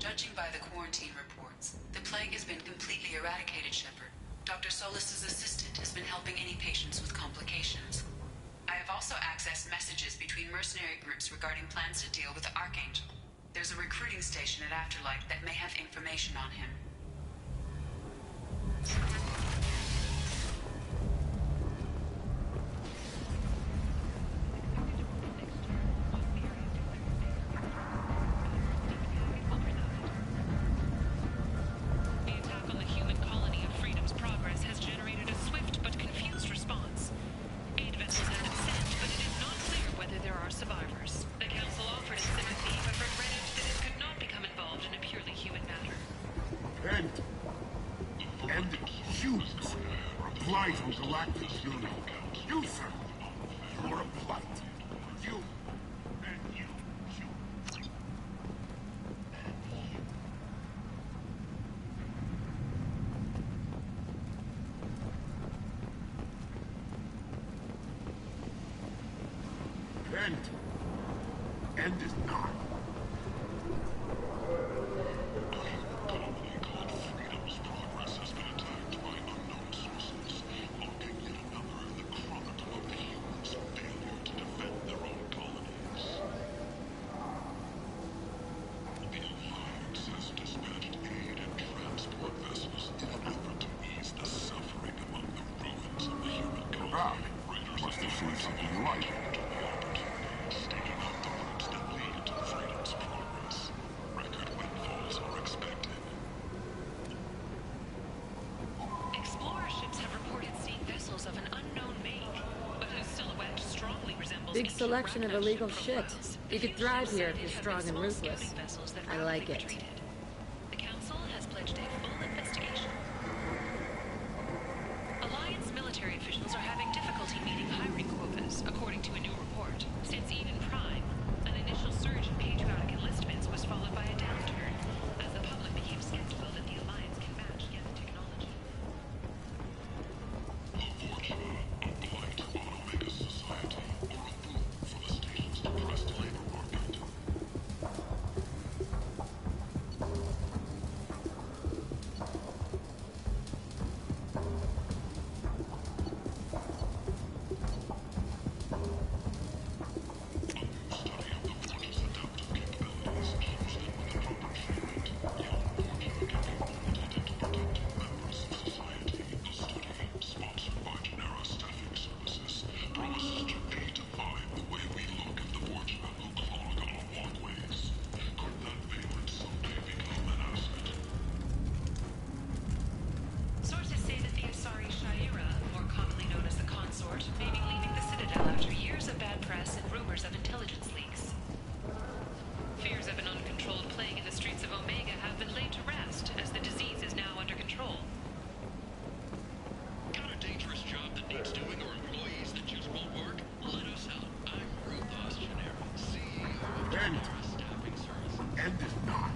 Judging by the quarantine reports, the plague has been completely eradicated, Shepard. Dr. Solis's assistant has been helping any patients with complications. I have also accessed messages between mercenary groups regarding plans to deal with the Archangel. There's a recruiting station at Afterlight that may have information on him. End is not. Big selection of illegal shit. You could thrive here if you're strong and ruthless. I like it. The Council has pledged a full investigation. Alliance military officials are having difficulty meeting hiring quotas, according to a new report. Since Eden Prime, an initial surge in patriotic enlistments was followed by a downturn, as the public became skeptical that the Alliance can match given technology. End is not.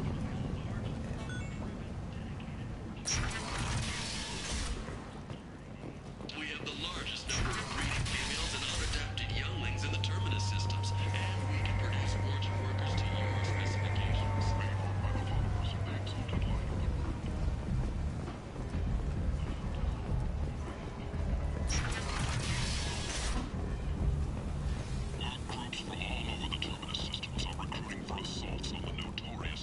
We have the largest number of breeding females and unadapted younglings in the terminus systems, and we can produce origin workers to your specifications. Groups from all over the terminus systems are recruiting for assaults on the notorious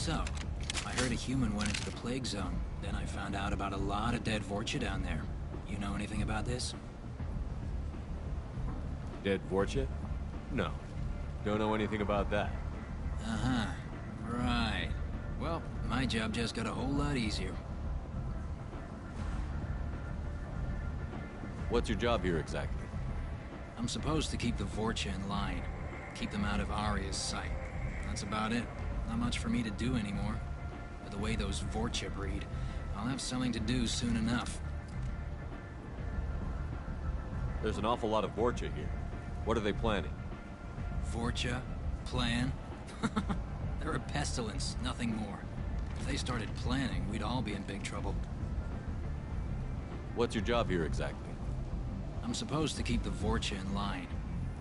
So, I heard a human went into the plague zone. Then I found out about a lot of dead Vorcha down there. You know anything about this? Dead Vorcha? No. Don't know anything about that. Uh-huh. Right. Well, my job just got a whole lot easier. What's your job here exactly? I'm supposed to keep the Vorcha in line. Keep them out of Arya's sight. That's about it. Not much for me to do anymore. But the way those Vorcha breed, I'll have something to do soon enough. There's an awful lot of Vorcha here. What are they planning? Vorcha? Plan? They're a pestilence, nothing more. If they started planning, we'd all be in big trouble. What's your job here exactly? I'm supposed to keep the Vorcha in line.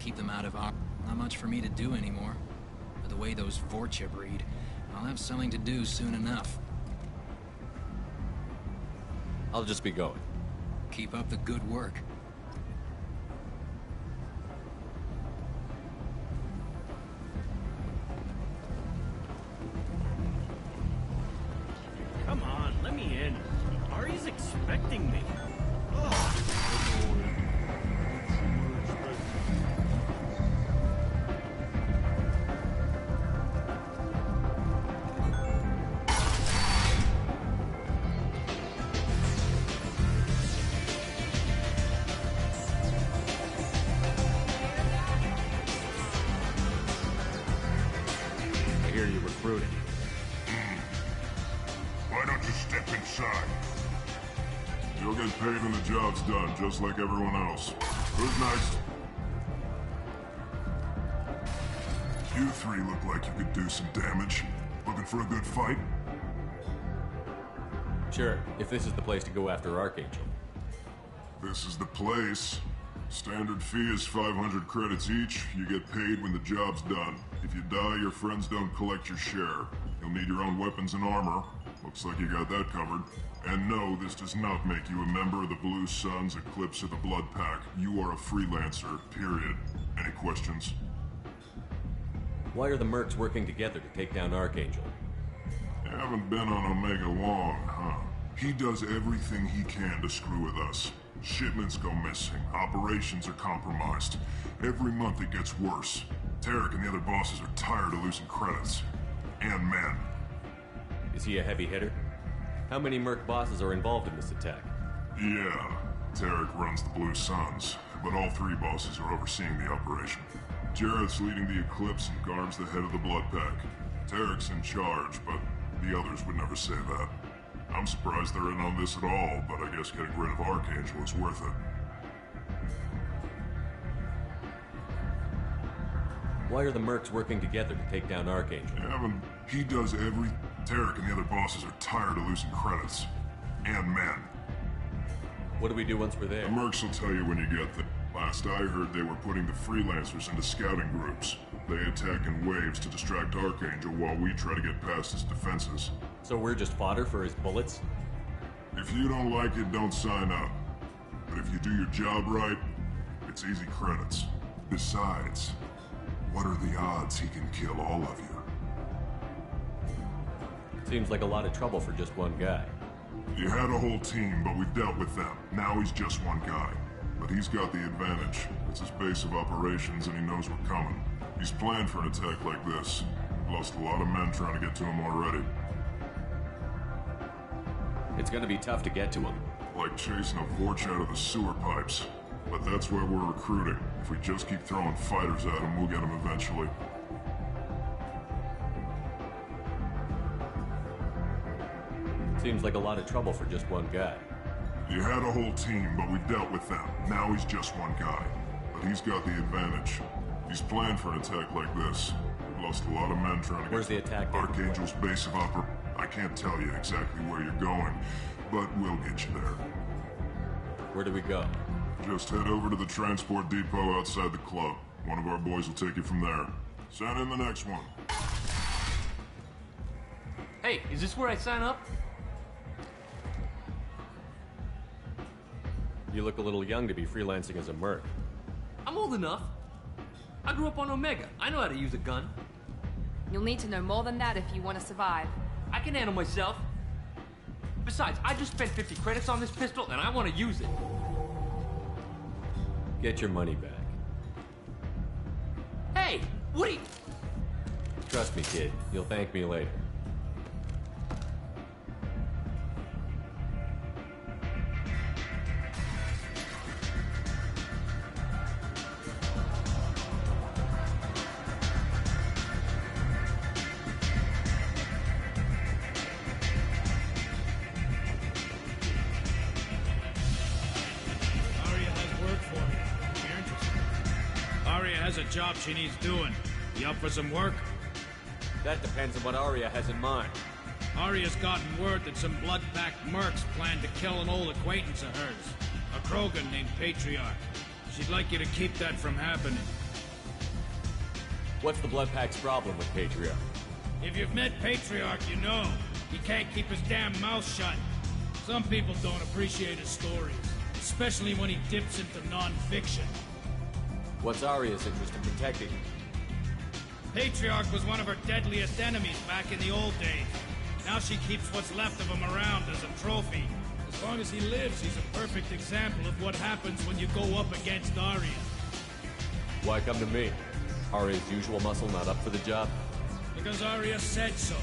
Keep them out of our... Not much for me to do anymore. But the way those Vorcha breed, I'll have something to do soon enough. I'll just be going. Keep up the good work. Come on, let me in. Ari's expecting me. I hear you're recruiting. Why don't you step inside? You'll get paid when the job's done, just like everyone else. Who's next? You three look like you could do some damage. Looking for a good fight? Sure, if this is the place to go after Archangel. This is the place. Standard fee is 500 credits each. You get paid when the job's done. If you die, your friends don't collect your share. You'll need your own weapons and armor. Looks like you got that covered. And no, this does not make you a member of the Blue Suns, Eclipse, or the Blood Pack. You are a freelancer, period. Any questions? Why are the mercs working together to take down Archangel? You haven't been on Omega long, huh? He does everything he can to screw with us. Shipments go missing, operations are compromised. Every month it gets worse. Tarek and the other bosses are tired of losing credits. And men. Is he a heavy hitter? How many merc bosses are involved in this attack? Yeah, Tarek runs the Blue Suns, but all three bosses are overseeing the operation. Jarrett's leading the Eclipse and Garb's the head of the Blood Pack. Tarek's in charge, but the others would never say that. I'm surprised they're in on this at all, but I guess getting rid of Archangel is worth it. Why are the mercs working together to take down Archangel? He does every... Tarek and the other bosses are tired of losing credits. And men. What do we do once we're there? The mercs will tell you when you get there. Last I heard, they were putting the freelancers into scouting groups. They attack in waves to distract Archangel while we try to get past his defenses. So we're just fodder for his bullets? If you don't like it, don't sign up. But if you do your job right, it's easy credits. Besides, what are the odds he can kill all of you? Seems like a lot of trouble for just one guy. You had a whole team, but we dealt with them. Now he's just one guy. But he's got the advantage. It's his base of operations and he knows we're coming. He's planned for an attack like this. Lost a lot of men trying to get to him already. It's gonna be tough to get to him. Like chasing a Vorch out of the sewer pipes. But that's why we're recruiting. If we just keep throwing fighters at him, we'll get him eventually. Seems like a lot of trouble for just one guy. You had a whole team, but we dealt with them. Now he's just one guy. But he's got the advantage. He's planned for an attack like this. We've lost a lot of men trying to Where's get the attack? Archangel's base of I can't tell you exactly where you're going, but we'll get you there. Where do we go? Just head over to the transport depot outside the club. One of our boys will take you from there. Send in the next one. Hey, is this where I sign up? You look a little young to be freelancing as a merc. I'm old enough. I grew up on Omega. I know how to use a gun. You'll need to know more than that if you want to survive. I can handle myself. Besides, I just spent 50 credits on this pistol, and I want to use it. Get your money back. Hey, what are you... Trust me, kid. You'll thank me later. A job she needs doing. You up for some work? That depends on what Aria has in mind. Aria's gotten word that some blood-packed mercs plan to kill an old acquaintance of hers. A Krogan named Patriarch. She'd like you to keep that from happening. What's the Bloodpack's problem with Patriarch? If you've met Patriarch, you know. He can't keep his damn mouth shut. Some people don't appreciate his stories. Especially when he dips into non-fiction. What's Aria's interest in protecting him? Patriarch was one of her deadliest enemies back in the old days. Now she keeps what's left of him around as a trophy. As long as he lives, he's a perfect example of what happens when you go up against Aria. Why come to me? Aria's usual muscle not up for the job? Because Aria said so.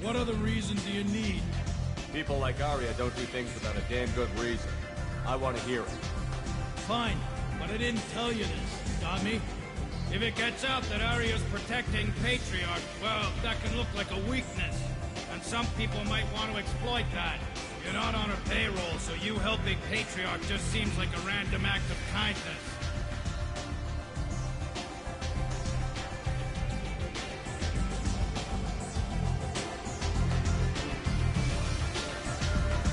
What other reason do you need? People like Aria don't do things without a damn good reason. I want to hear it. Fine, but I didn't tell you this. Dummy. If it gets out that Aria's protecting Patriarch, well, that can look like a weakness. And some people might want to exploit that. You're not on her payroll, so you helping Patriarch just seems like a random act of kindness.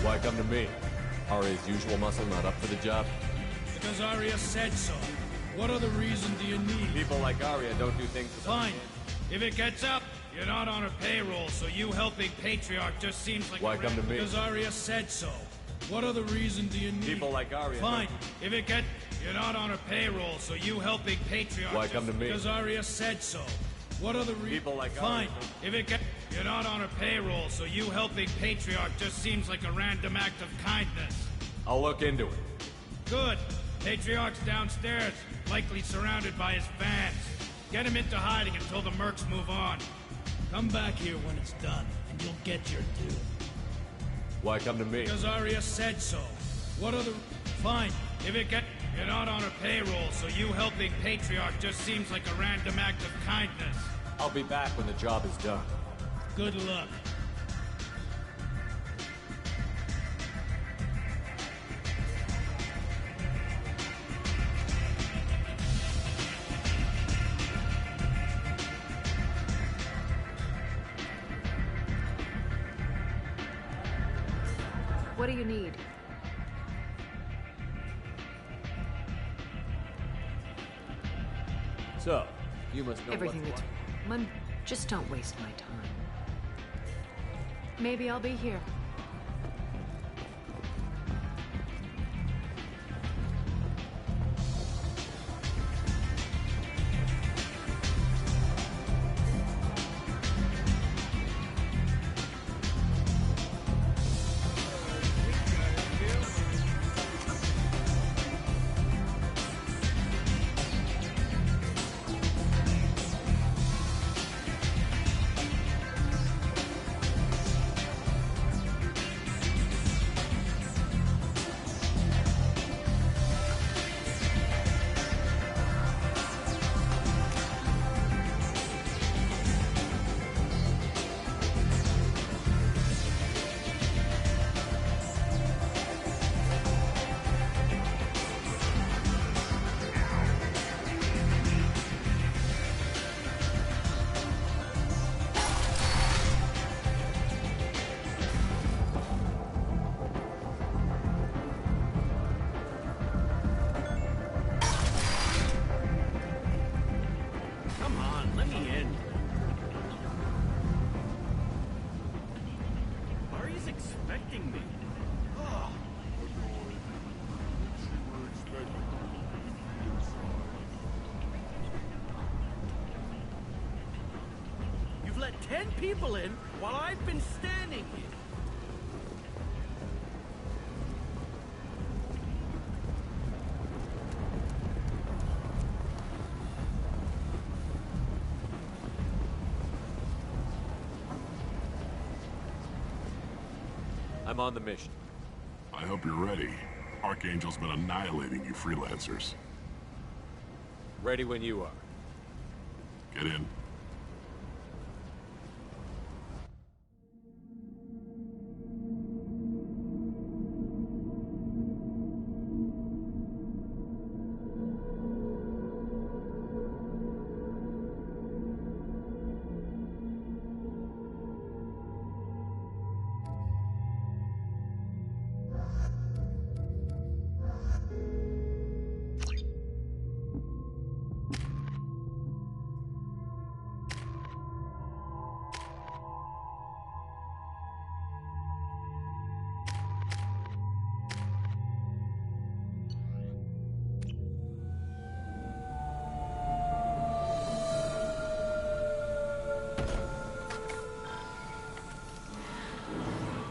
Why come to me? Aria's usual muscle not up for the job? Because Aria said so. What other reason do you need? People like Aria don't do things without... Fine. If it gets up, you're not on her payroll, so you helping Patriarch just seems like... Why come to me? Because Aria said so. What other reason do you need? People like Aria... Fine. If it gets... You're not on her payroll, so you helping Patriarch... Why come to me? Because Aria said so. What other reason... People like Fine. Aria... If it gets... You're not on her payroll, so you helping Patriarch just seems like a random act of kindness. I'll look into it. Good. Patriarch's downstairs, likely surrounded by his fans. Get him into hiding until the mercs move on. Come back here when it's done, and you'll get your due. Why come to me? Because Aria said so. What other... Fine. If it get... You're not on her payroll, so you helping Patriarch just seems like a random act of kindness. I'll be back when the job is done. Good luck. What do you need? So, you must know Everything what's that's... what. Just don't waste my time. Maybe I'll be here. 10 people in while I've been standing here. I'm on the mission. I hope you're ready. Archangel's been annihilating you freelancers. Ready when you are. Get in.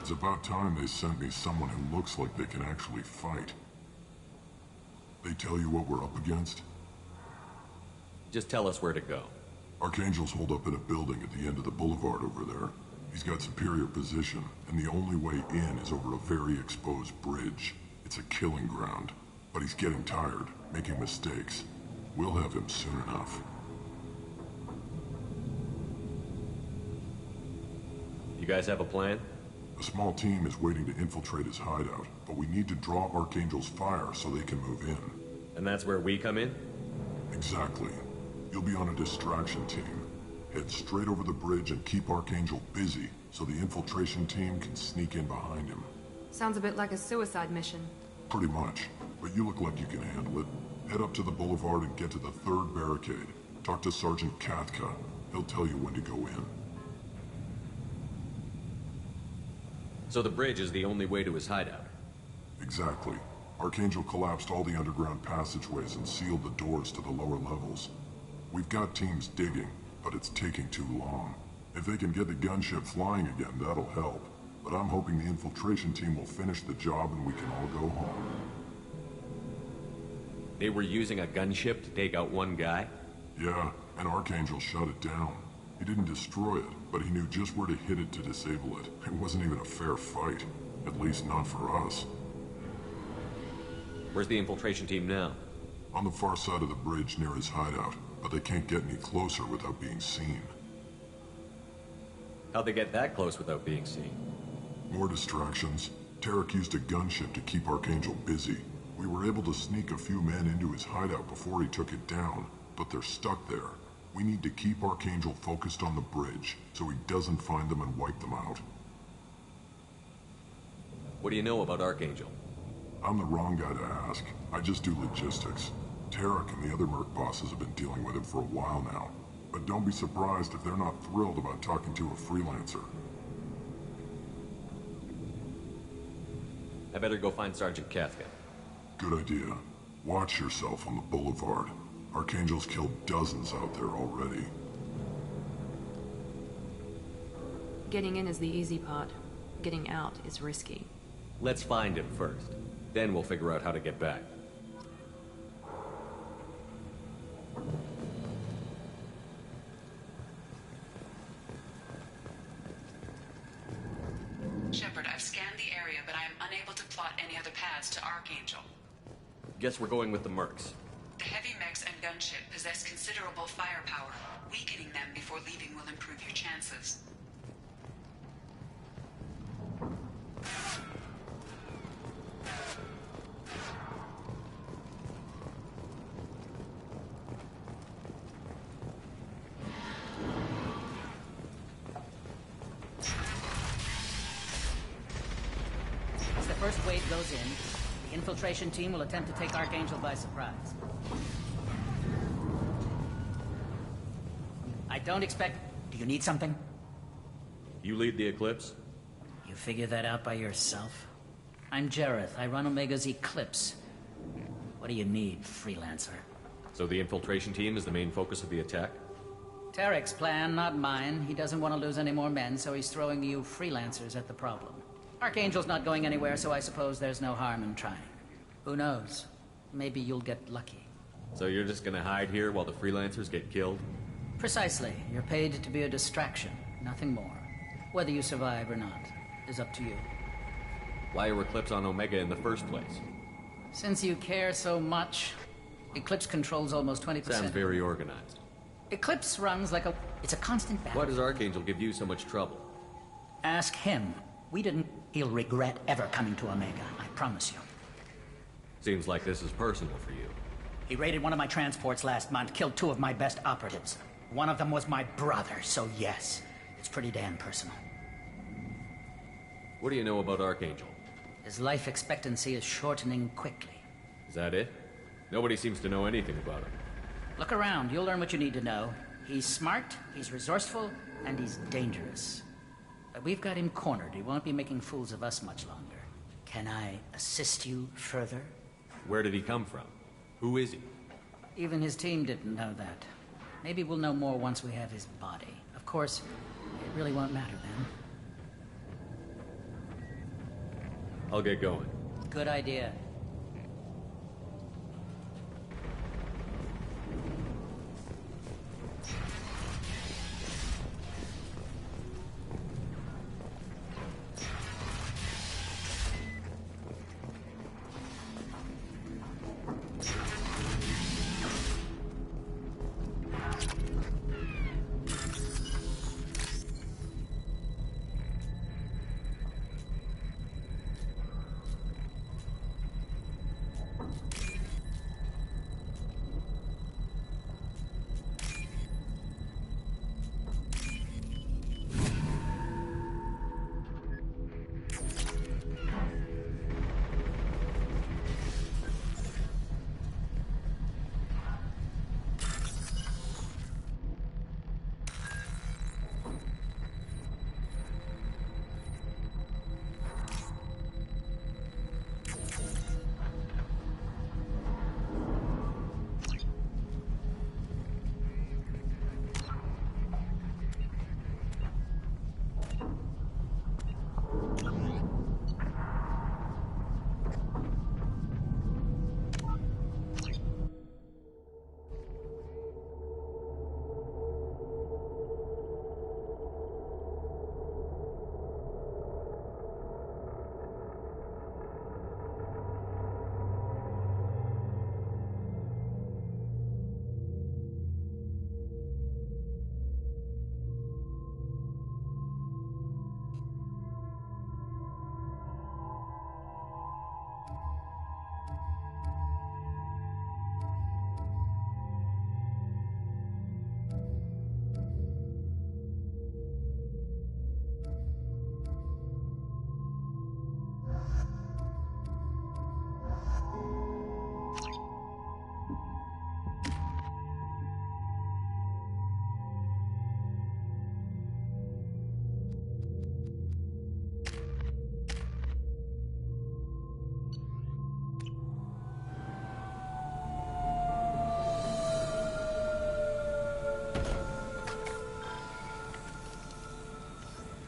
It's about time they sent me someone who looks like they can actually fight. They tell you what we're up against? Just tell us where to go. Archangel's holed up in a building at the end of the boulevard over there. He's got superior position, and the only way in is over a very exposed bridge. It's a killing ground. But he's getting tired, making mistakes. We'll have him soon enough. You guys have a plan? A small team is waiting to infiltrate his hideout, but we need to draw Archangel's fire so they can move in. And that's where we come in? Exactly. You'll be on a distraction team. Head straight over the bridge and keep Archangel busy so the infiltration team can sneak in behind him. Sounds a bit like a suicide mission. Pretty much, but you look like you can handle it. Head up to the boulevard and get to the third barricade. Talk to Sergeant Katka. He'll tell you when to go in. So the bridge is the only way to his hideout? Exactly. Archangel collapsed all the underground passageways and sealed the doors to the lower levels. We've got teams digging, but it's taking too long. If they can get the gunship flying again, that'll help. But I'm hoping the infiltration team will finish the job and we can all go home. They were using a gunship to take out one guy? Yeah, and Archangel shut it down. He didn't destroy it, but he knew just where to hit it to disable it. It wasn't even a fair fight. At least not for us. Where's the infiltration team now? On the far side of the bridge near his hideout, but they can't get any closer without being seen. How'd they get that close without being seen? More distractions. Tarek used a gunship to keep Archangel busy. We were able to sneak a few men into his hideout before he took it down, but they're stuck there. We need to keep Archangel focused on the bridge, so he doesn't find them and wipe them out. What do you know about Archangel? I'm the wrong guy to ask. I just do logistics. Tarek and the other Merc bosses have been dealing with him for a while now. But don't be surprised if they're not thrilled about talking to a freelancer. I better go find Sergeant Katka. Good idea. Watch yourself on the boulevard. Archangel's killed dozens out there already. Getting in is the easy part. Getting out is risky. Let's find him first. Then we'll figure out how to get back. Shepard, I've scanned the area, but I am unable to plot any other paths to Archangel. Guess we're going with the Mercs. The heavy mechs and gunship possess considerable firepower. Weakening them before leaving will improve your chances. As the first wave goes in, the infiltration team will attempt to take Archangel by surprise. I don't expect... Do you need something? You lead the Eclipse? You figure that out by yourself? I'm Jareth. I run Omega's Eclipse. What do you need, freelancer? So the infiltration team is the main focus of the attack? Tarek's plan, not mine. He doesn't want to lose any more men, so he's throwing you freelancers at the problem. Archangel's not going anywhere, so I suppose there's no harm in trying. Who knows? Maybe you'll get lucky. So you're just gonna hide here while the freelancers get killed? Precisely. You're paid to be a distraction, nothing more. Whether you survive or not is up to you. Why were Eclipse on Omega in the first place? Since you care so much, Eclipse controls almost 20%. Sounds very organized. Eclipse runs like a... It's a constant battle. Why does Archangel give you so much trouble? Ask him. We didn't... He'll regret ever coming to Omega, I promise you. Seems like this is personal for you. He raided one of my transports last month, killed 2 of my best operatives. One of them was my brother, so yes, it's pretty damn personal. What do you know about Archangel? His life expectancy is shortening quickly. Is that it? Nobody seems to know anything about him. Look around, you'll learn what you need to know. He's smart, he's resourceful, and he's dangerous. But we've got him cornered. He won't be making fools of us much longer. Can I assist you further? Where did he come from? Who is he? Even his team didn't know that. Maybe we'll know more once we have his body. Of course, it really won't matter then. I'll get going. Good idea.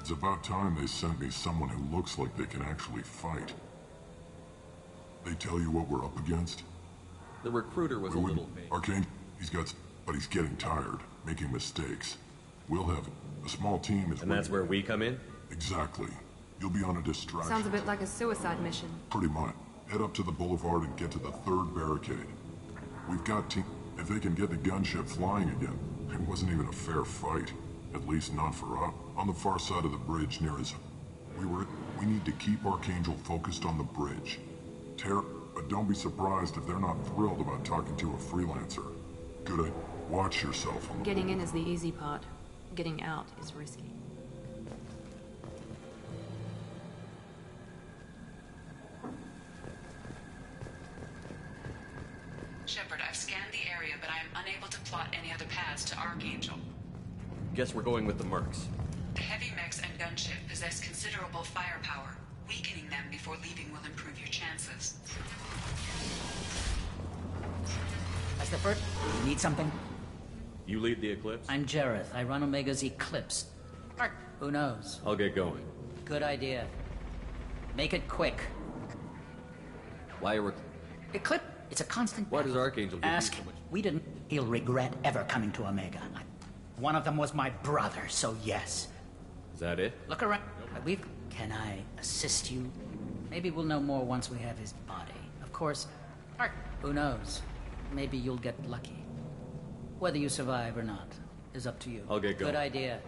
It's about time they sent me someone who looks like they can actually fight. They tell you what we're up against? The recruiter was a little vague. Arcane, but he's getting tired, making mistakes. We'll have a small team is... And that's where we come in? Exactly. You'll be on a distraction. Sounds a bit like a suicide mission. Pretty much. Head up to the boulevard and get to the 3rd barricade. We've got team... If they can get the gunship flying again, it wasn't even a fair fight. At least not for us. On the far side of the bridge near his... We need to keep Archangel focused on the bridge. But don't be surprised if they're not thrilled about talking to a freelancer. Good, watch yourself. Getting in is the easy part. Getting out is risky. Shepard, I've scanned the area, but I am unable to plot any other paths to Archangel. Guess we're going with the mercs. The heavy mechs and gunship possess considerable firepower. Weakening them before leaving will improve your chances. As the first... You need something? You lead the Eclipse? I'm Jareth. I run Omega's Eclipse. Or who knows? I'll get going. Good idea. Make it quick. Why are Eclipse? It's a constant. Why does Archangel give you Ask. so much? We didn't. He'll regret ever coming to Omega. One of them was my brother, so yes. Is that it? Look around. We've. Can I assist you? Maybe we'll know more once we have his body. Of course. Or who knows? Maybe you'll get lucky. Whether you survive or not is up to you. I'll get going. Good idea.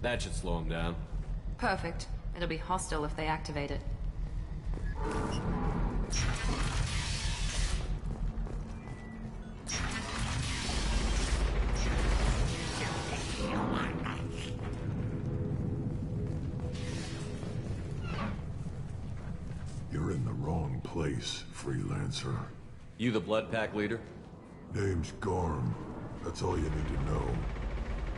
That should slow him down. Perfect. It'll be hostile if they activate it. You're in the wrong place, freelancer. You the Blood Pack leader? Name's Garm. That's all you need to know.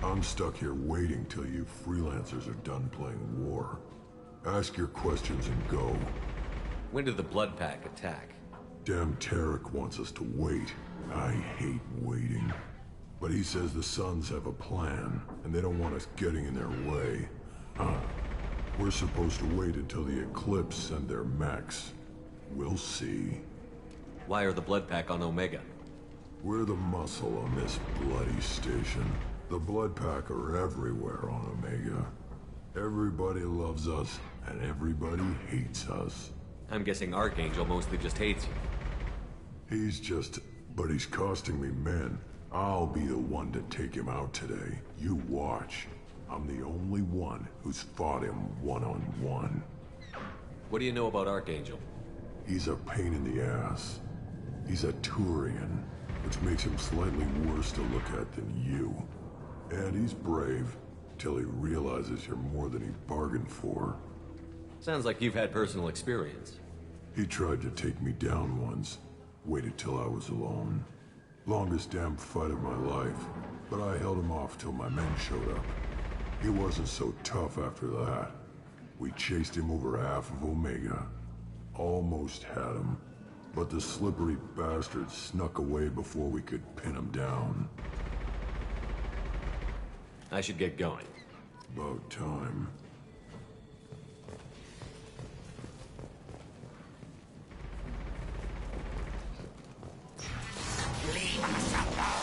I'm stuck here waiting till you freelancers are done playing war. Ask your questions and go. When did the Blood Pack attack? Damn Tarek wants us to wait. I hate waiting. But he says the Suns have a plan, and they don't want us getting in their way. We're supposed to wait until the Eclipse send their mechs. We'll see. Why are the Blood Pack on Omega? We're the muscle on this bloody station. The Blood Pack are everywhere on Omega. Everybody loves us, and everybody hates us. I'm guessing Archangel mostly just hates you. But he's costing me men. I'll be the one to take him out today. You watch. I'm the only one who's fought him one-on-one. What do you know about Archangel? He's a pain in the ass. He's a Turian, which makes him slightly worse to look at than you. And he's brave, till he realizes you're more than he bargained for. Sounds like you've had personal experience. He tried to take me down once. Waited till I was alone. Longest damn fight of my life. But I held him off till my men showed up. He wasn't so tough after that. We chased him over half of Omega. Almost had him. But the slippery bastard snuck away before we could pin him down. I should get going. About time. Leave us alone!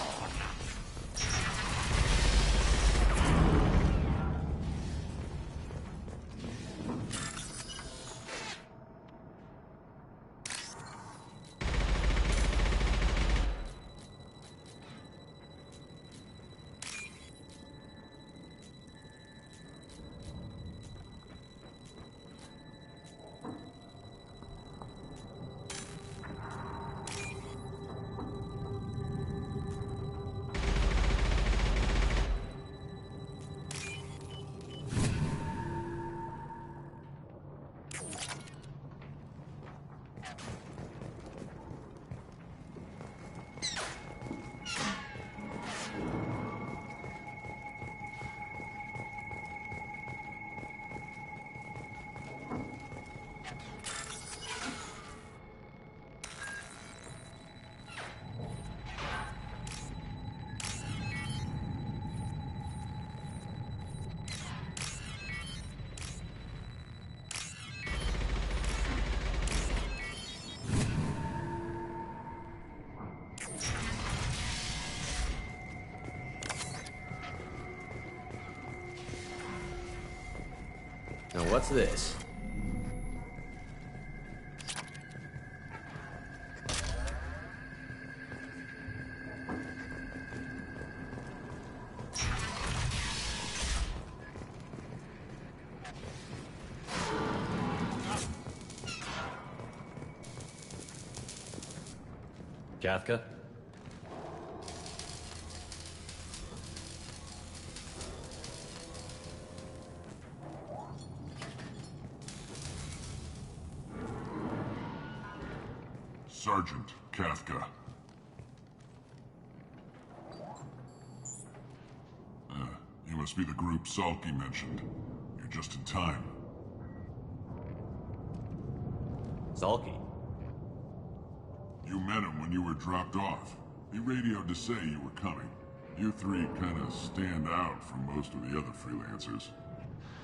What's this? Kafka? Sergeant Kafka. You must be the group Salky mentioned. You're just in time. Salky? You met him when you were dropped off. He radioed to say you were coming. You three kind of stand out from most of the other freelancers.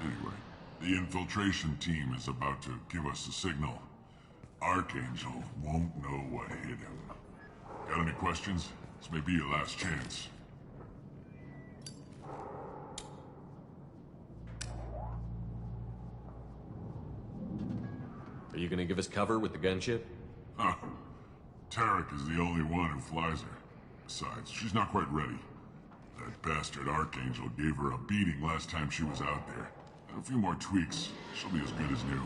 Anyway, the infiltration team is about to give us a signal. Archangel won't know what hit him. Got any questions? This may be your last chance. Are you gonna give us cover with the gunship? Huh. Tarek is the only one who flies her. Besides, she's not quite ready. That bastard Archangel gave her a beating last time she was out there. A few more tweaks, she'll be as good as new.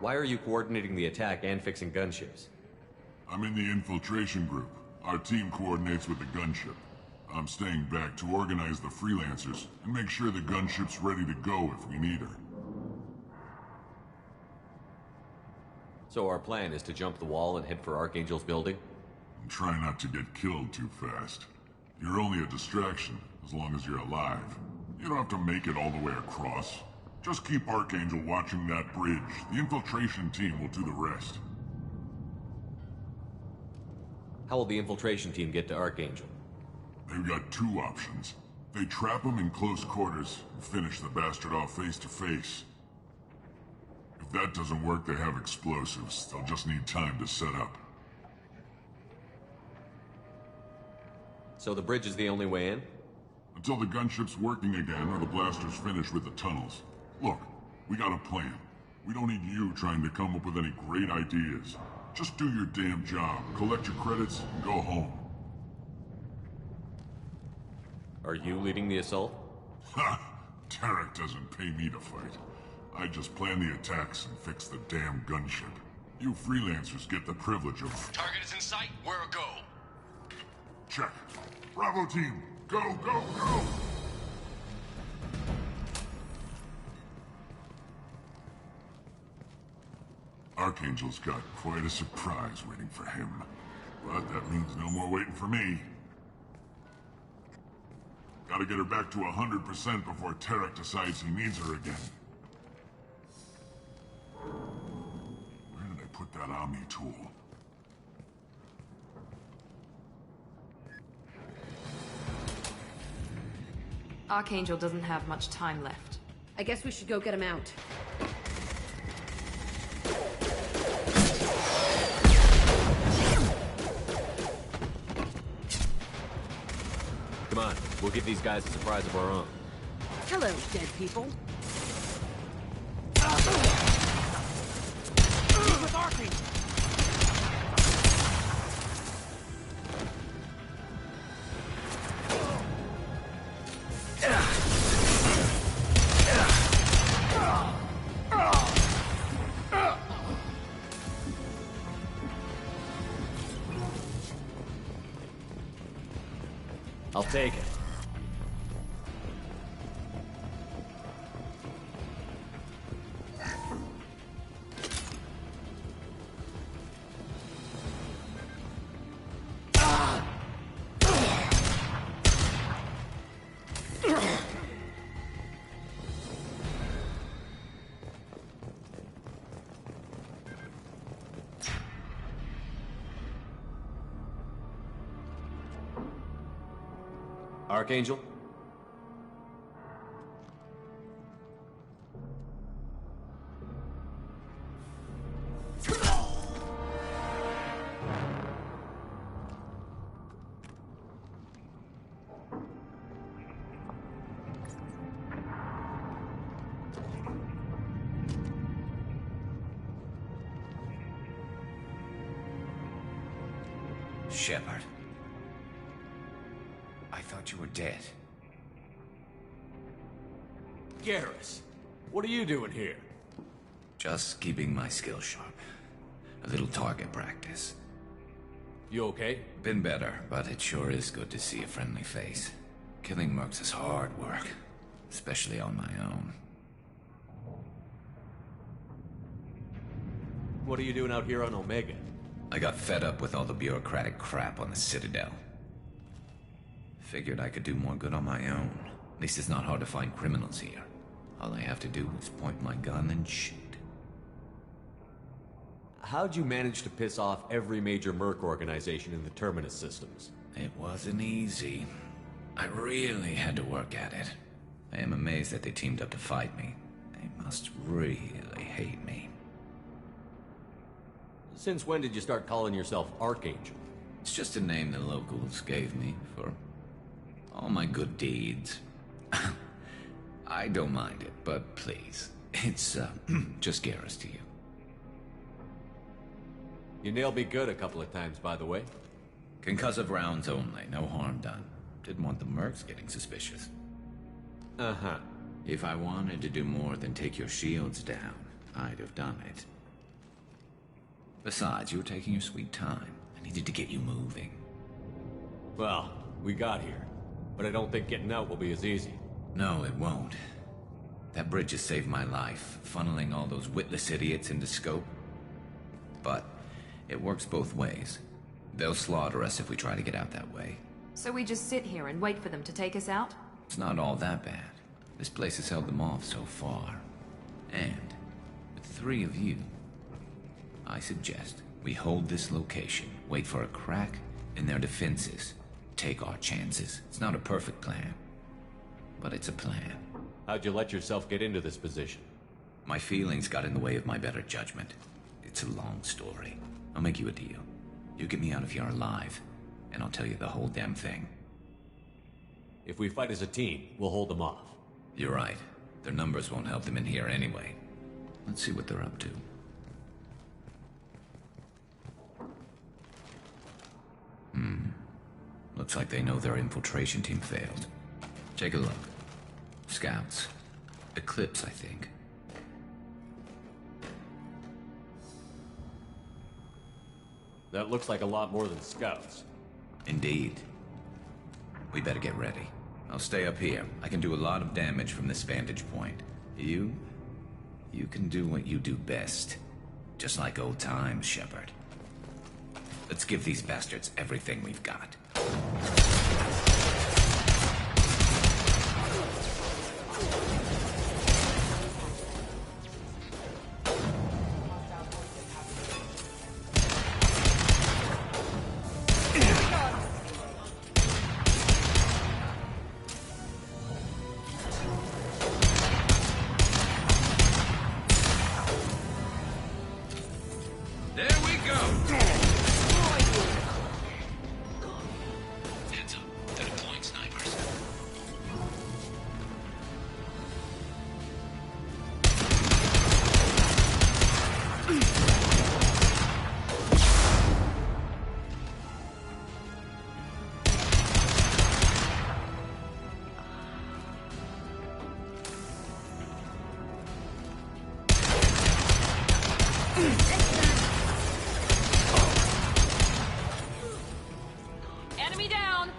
Why are you coordinating the attack and fixing gunships? I'm in the infiltration group. Our team coordinates with the gunship. I'm staying back to organize the freelancers and make sure the gunship's ready to go if we need her. So our plan is to jump the wall and head for Archangel's building? And try not to get killed too fast. You're only a distraction, as long as you're alive. You don't have to make it all the way across. Just keep Archangel watching that bridge. The infiltration team will do the rest. How will the infiltration team get to Archangel? They've got two options. They trap him in close quarters and finish the bastard off face to face. If that doesn't work, they have explosives. They'll just need time to set up. So the bridge is the only way in? Until the gunship's working again or the blasters finish with the tunnels. Look, we got a plan. We don't need you trying to come up with any great ideas. Just do your damn job, collect your credits, and go home. Are you leading the assault? Ha! Tarek doesn't pay me to fight. I just plan the attacks and fix the damn gunship. You freelancers get the privilege of... Target is in sight. Where a go? Check. Bravo team, go, go, go! Archangel's got quite a surprise waiting for him. But that means no more waiting for me. Gotta get her back to 100% before Tarek decides he needs her again. Where did I put that Omni tool? Archangel doesn't have much time left. I guess we should go get him out. Come on, we'll give these guys a surprise of our own. Hello, dead people. With Archangel. I'll take it. Archangel? Shepard. I thought you were dead. Garrus, what are you doing here? Just keeping my skills sharp. A little target practice. You okay? Been better, but it sure is good to see a friendly face. Killing mercs is hard work, especially on my own. What are you doing out here on Omega? I got fed up with all the bureaucratic crap on the Citadel. Figured I could do more good on my own. At least it's not hard to find criminals here. All I have to do is point my gun and shoot. How'd you manage to piss off every major merc organization in the Terminus systems? It wasn't easy. I really had to work at it. I am amazed that they teamed up to fight me. They must really hate me. Since when did you start calling yourself Archangel? It's just a name the locals gave me for all my good deeds. I don't mind it, but please, it's just Garrus to you. You nailed me good a couple of times, by the way. Concussive rounds only, no harm done. Didn't want the mercs getting suspicious. Uh-huh. If I wanted to do more than take your shields down, I'd have done it. Besides, you were taking your sweet time. I needed to get you moving. Well, we got here, but I don't think getting out will be as easy. No, it won't. That bridge has saved my life, funneling all those witless idiots into scope. But it works both ways. They'll slaughter us if we try to get out that way. So we just sit here and wait for them to take us out? It's not all that bad. This place has held them off so far. And with 3 of you, I suggest we hold this location, wait for a crack in their defenses, take our chances. It's not a perfect plan, but it's a plan. How'd you let yourself get into this position? My feelings got in the way of my better judgment. It's a long story. I'll make you a deal. You get me out of here alive, and I'll tell you the whole damn thing. If we fight as a team, we'll hold them off. You're right. Their numbers won't help them in here anyway. Let's see what they're up to. Looks like they know their infiltration team failed. Take a look. Scouts. Eclipse, I think. That looks like a lot more than scouts. Indeed. We better get ready. I'll stay up here. I can do a lot of damage from this vantage point. You can do what you do best. Just like old times, Shepard. Let's give these bastards everything we've got. There we go! Heads up. They're deploying snipers. Enemy down!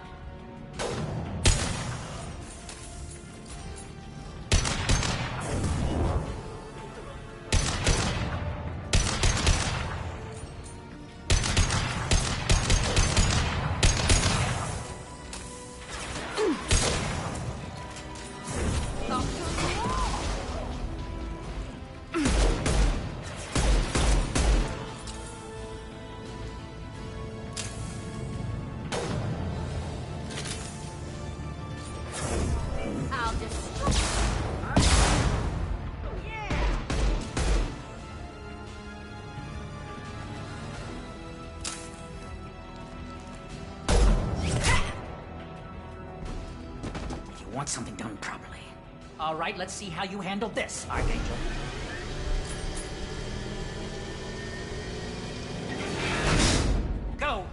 I'll destroy. You want something done properly. All right, let's see how you handle this, Archangel. Go!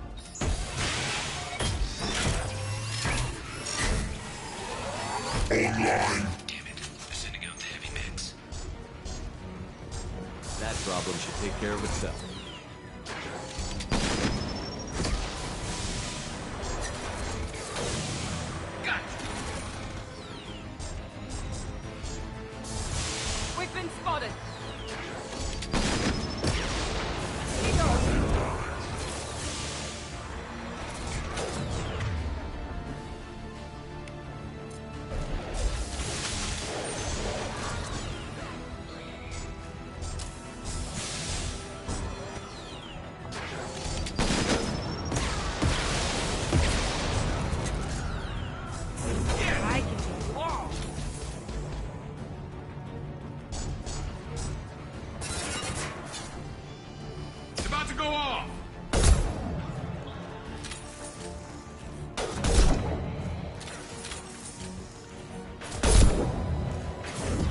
That problem should take care of itself. We've been spotted.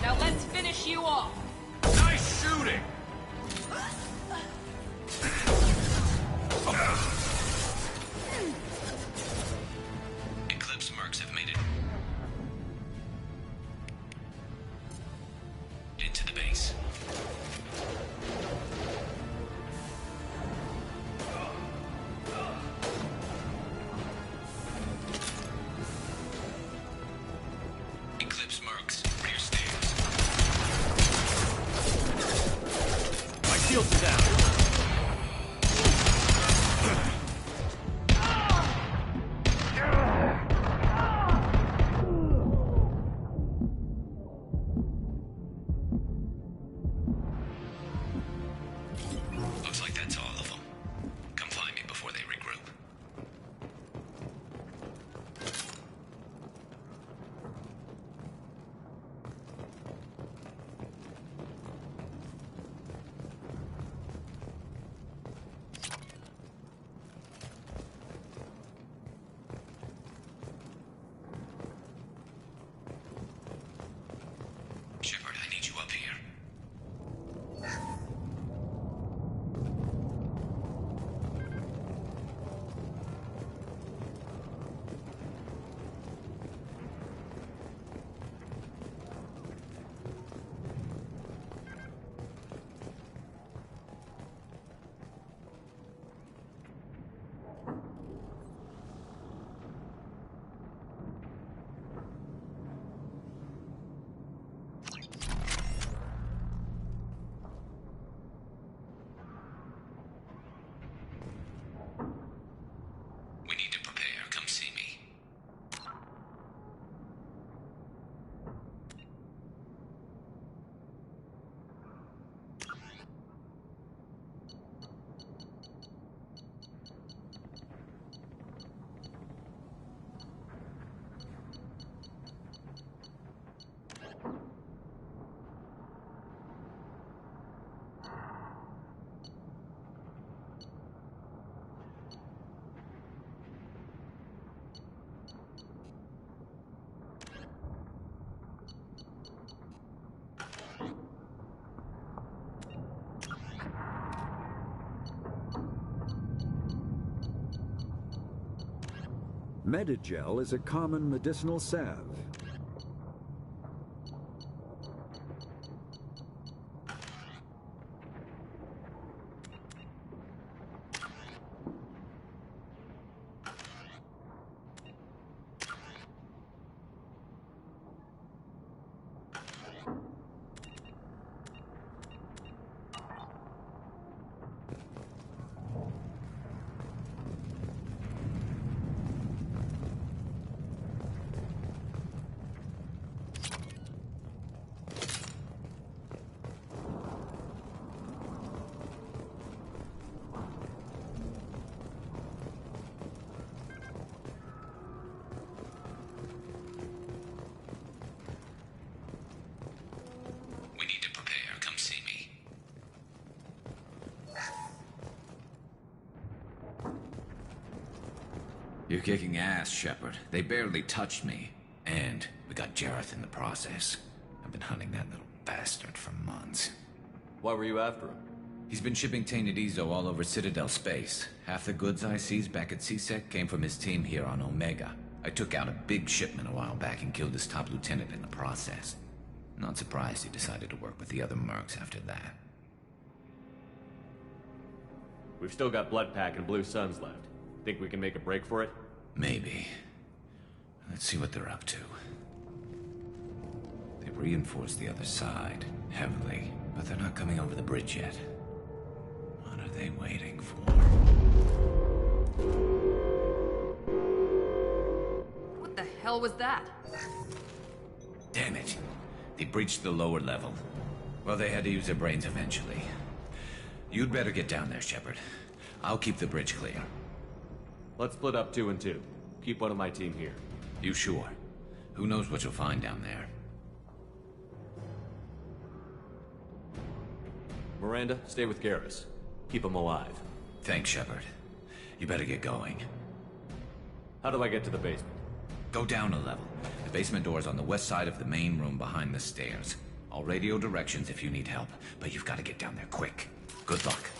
Now let's finish you off. Nice shooting! Eclipse mercs have made it into the base. Eclipse mercs, rear stairs. My shields are down. Looks like that's all of them. Come find me before they regroup. Shepard, I need you up here. We need to prepare. Come see me. Medigel is a common medicinal salve. We need to prepare. Come see me. You're kicking ass, Shepard. They barely touched me. And we got Jareth in the process. I've been hunting that little bastard for months. Why were you after him? He's been shipping tainted Ezo all over Citadel space. Half the goods I seized back at CSEC came from his team here on Omega. I took out a big shipment a while back and killed his top lieutenant in the process. Not surprised he decided to work with the other mercs after that. We've still got Blood Pack and Blue Suns left. Think we can make a break for it? Maybe. Let's see what they're up to. They've reinforced the other side, heavily, but they're not coming over the bridge yet. What are they waiting for? What the hell was that? Damn it. They breached the lower level. Well, they had to use their brains eventually. You'd better get down there, Shepard. I'll keep the bridge clear. Let's split up 2 and 2. Keep one of my team here. You sure? Who knows what you'll find down there? Miranda, stay with Garrus. Keep him alive. Thanks, Shepard. You better get going. How do I get to the basement? Go down a level. The basement door's on the west side of the main room behind the stairs. I'll radio directions if you need help, but you've got to get down there quick. Good luck.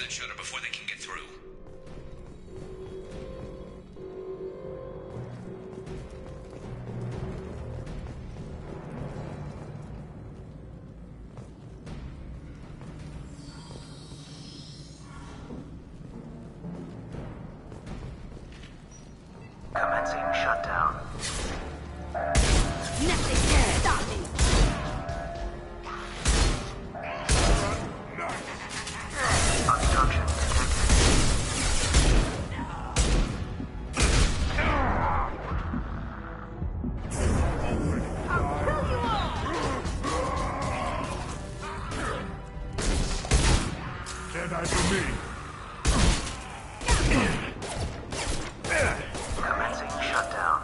Shutter before they can get through. Commencing shutdown. Nothing can stop me! Obstruction Can't hide from me. commencing shutdown.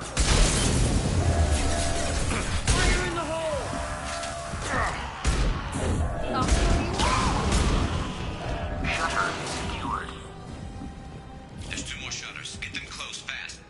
Fire in the hole! Shutter secured. There's 2 more shutters. Get them closed fast.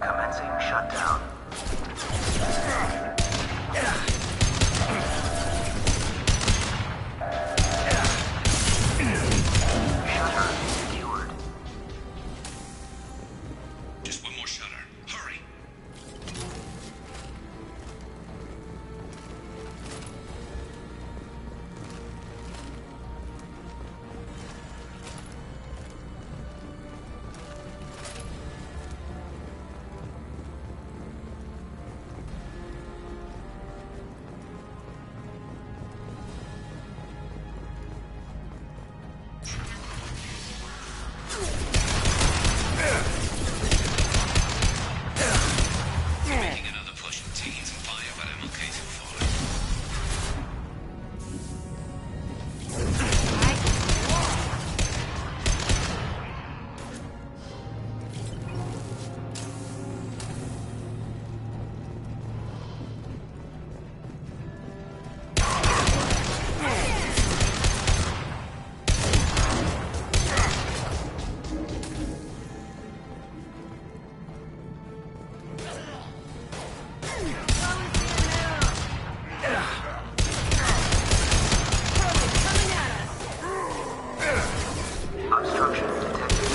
Commencing shutdown. Shutter secured. Just one more shutter. Hurry! Making another push and taking some fire, but I'm okay so far. Obstruction detected.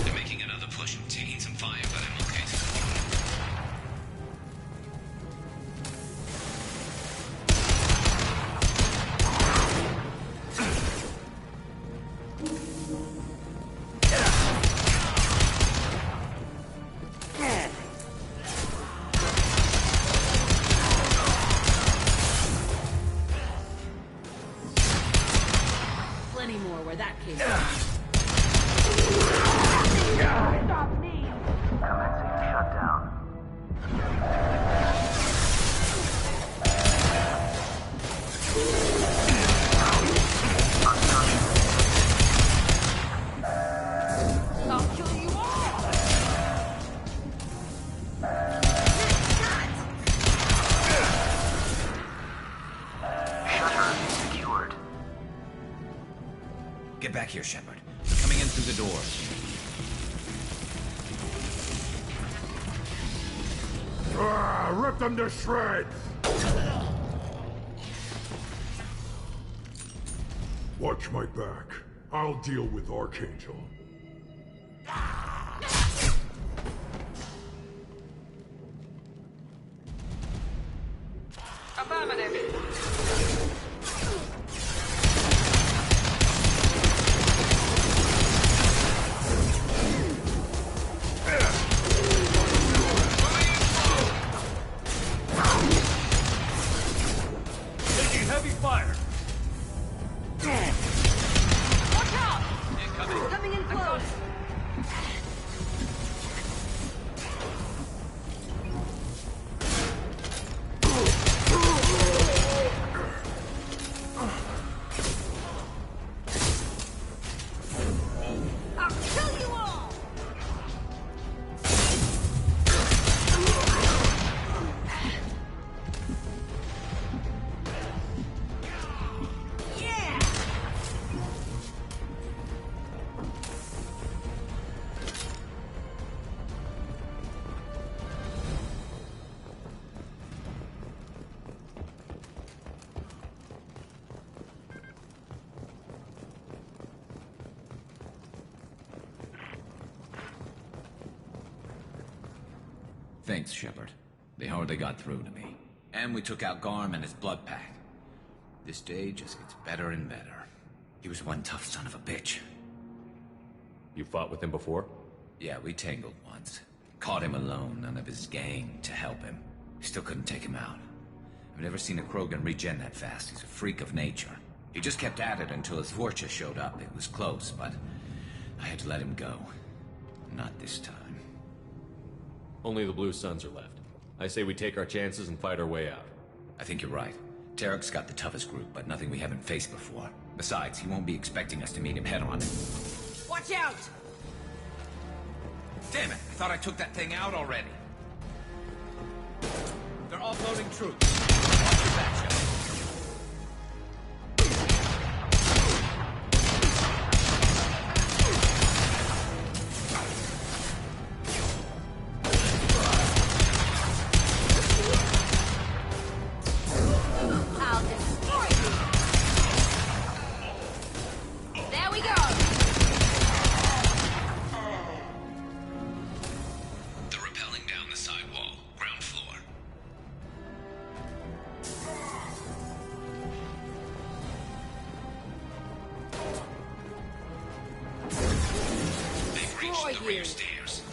They're making another push and taking some fire, but I'm okay so far. Plenty more where that came from. Commencing shutdown. I'll kill you all! Shutter secured. Get back here, Shepard. They're coming in through the door. Rip them to shreds! Watch my back. I'll deal with Archangel. Affirmative. Taking heavy fire. Watch out! Incoming. Coming in close. Thanks, Shepard. They hardly got through to me. And we took out Garm and his blood pack. This day just gets better and better. He was one tough son of a bitch. You fought with him before? Yeah, we tangled once. Caught him alone, none of his gang to help him. Still couldn't take him out. I've never seen a Krogan regen that fast. He's a freak of nature. He just kept at it until his Vorcha showed up. It was close, but I had to let him go. Not this time. Only the Blue Suns are left. I say we take our chances and fight our way out. I think you're right. Tarek's got the toughest group, but nothing we haven't faced before. Besides, he won't be expecting us to meet him head-on. Watch out! Damn it! I thought I took that thing out already. They're offloading troops. Watch your back, Shepard. I'll destroy you! There we go! They're rappelling down the sidewall, ground floor. They've reached the rear stairs.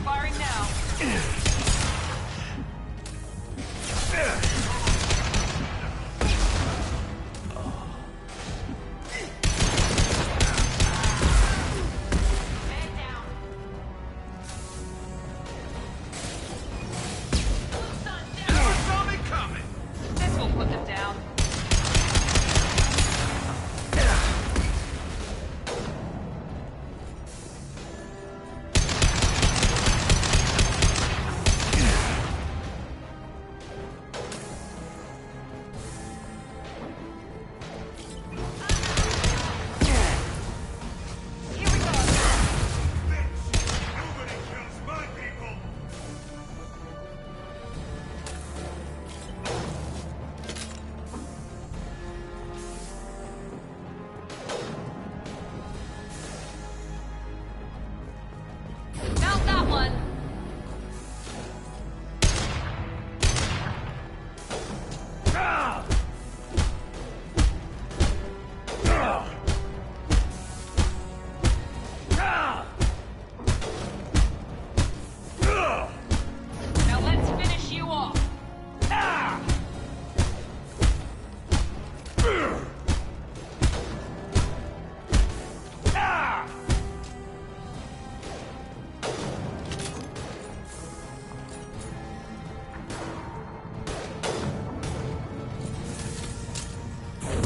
Firing now. Man down. Saw me coming! This will put them down. Here we go. Nobody kills my people! Found that one. Now let's finish you off.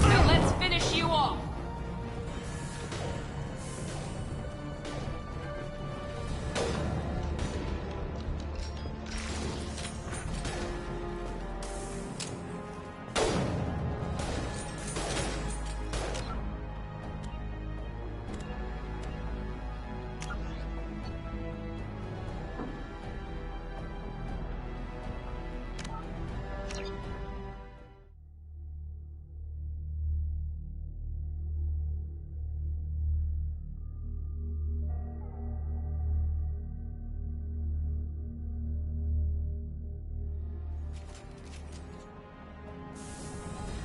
Now let's finish you off.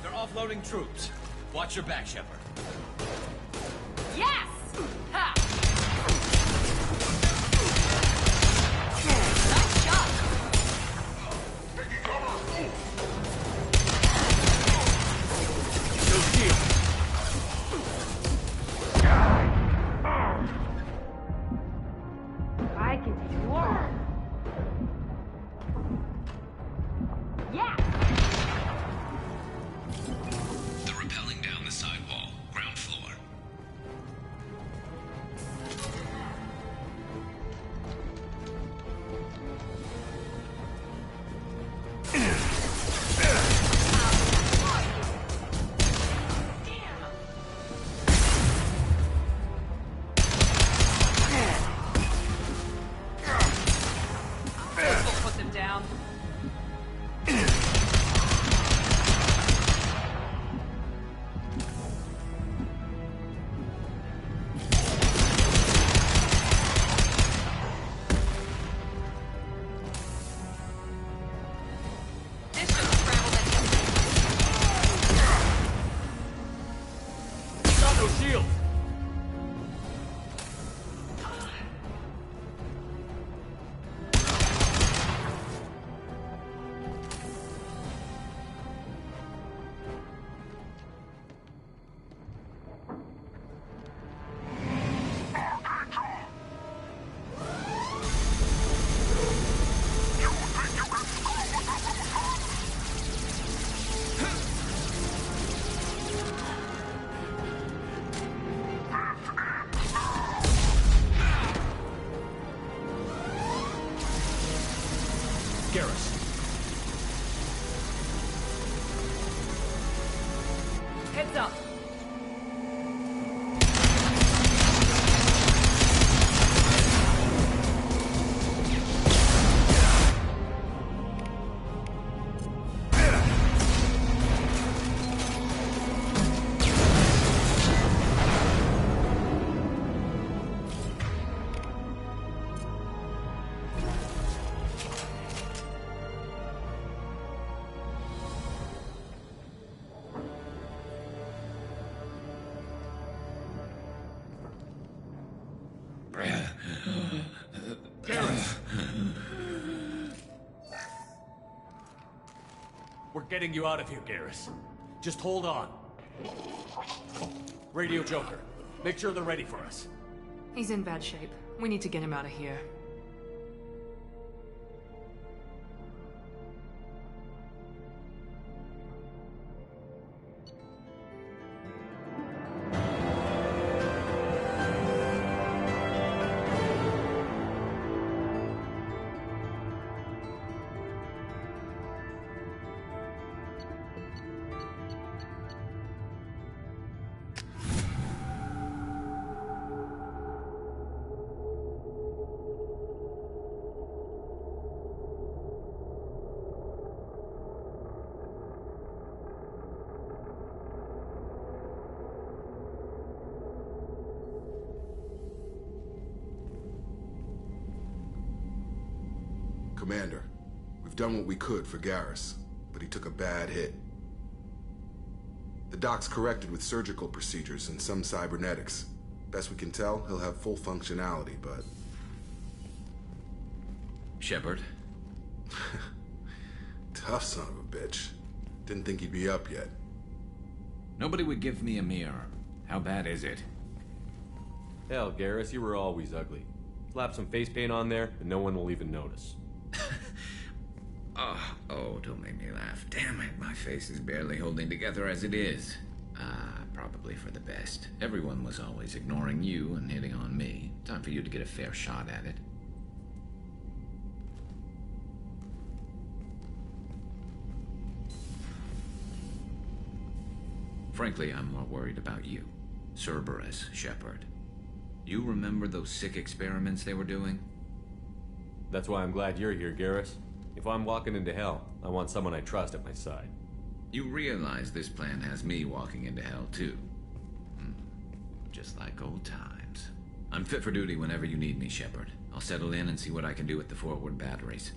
They're offloading troops. Watch your back, Shepard. Yes! Ha! Nice shot! No shield. I can take you on. Yeah! They're rappelling down the sidewall, ground floor. getting you out of here, Garrus. Just hold on. Radio Joker, make sure they're ready for us. He's in bad shape. We need to get him out of here. Commander, we've done what we could for Garrus, but he took a bad hit. The doc's corrected with surgical procedures and some cybernetics. Best we can tell, he'll have full functionality, but... Shepard? Tough son of a bitch. Didn't think he'd be up yet. Nobody would give me a mirror. How bad is it? Hell, Garrus, you were always ugly. Slap some face paint on there, and no one will even notice. Oh, don't make me laugh. Damn it, my face is barely holding together as it is. Probably for the best. Everyone was always ignoring you and hitting on me. Time for you to get a fair shot at it. Frankly, I'm more worried about you. Cerberus, Shepard. You remember those sick experiments they were doing? That's why I'm glad you're here, Garrus. If I'm walking into hell, I want someone I trust at my side. You realize this plan has me walking into hell, too. Just like old times. I'm fit for duty whenever you need me, Shepard. I'll settle in and see what I can do with the forward batteries.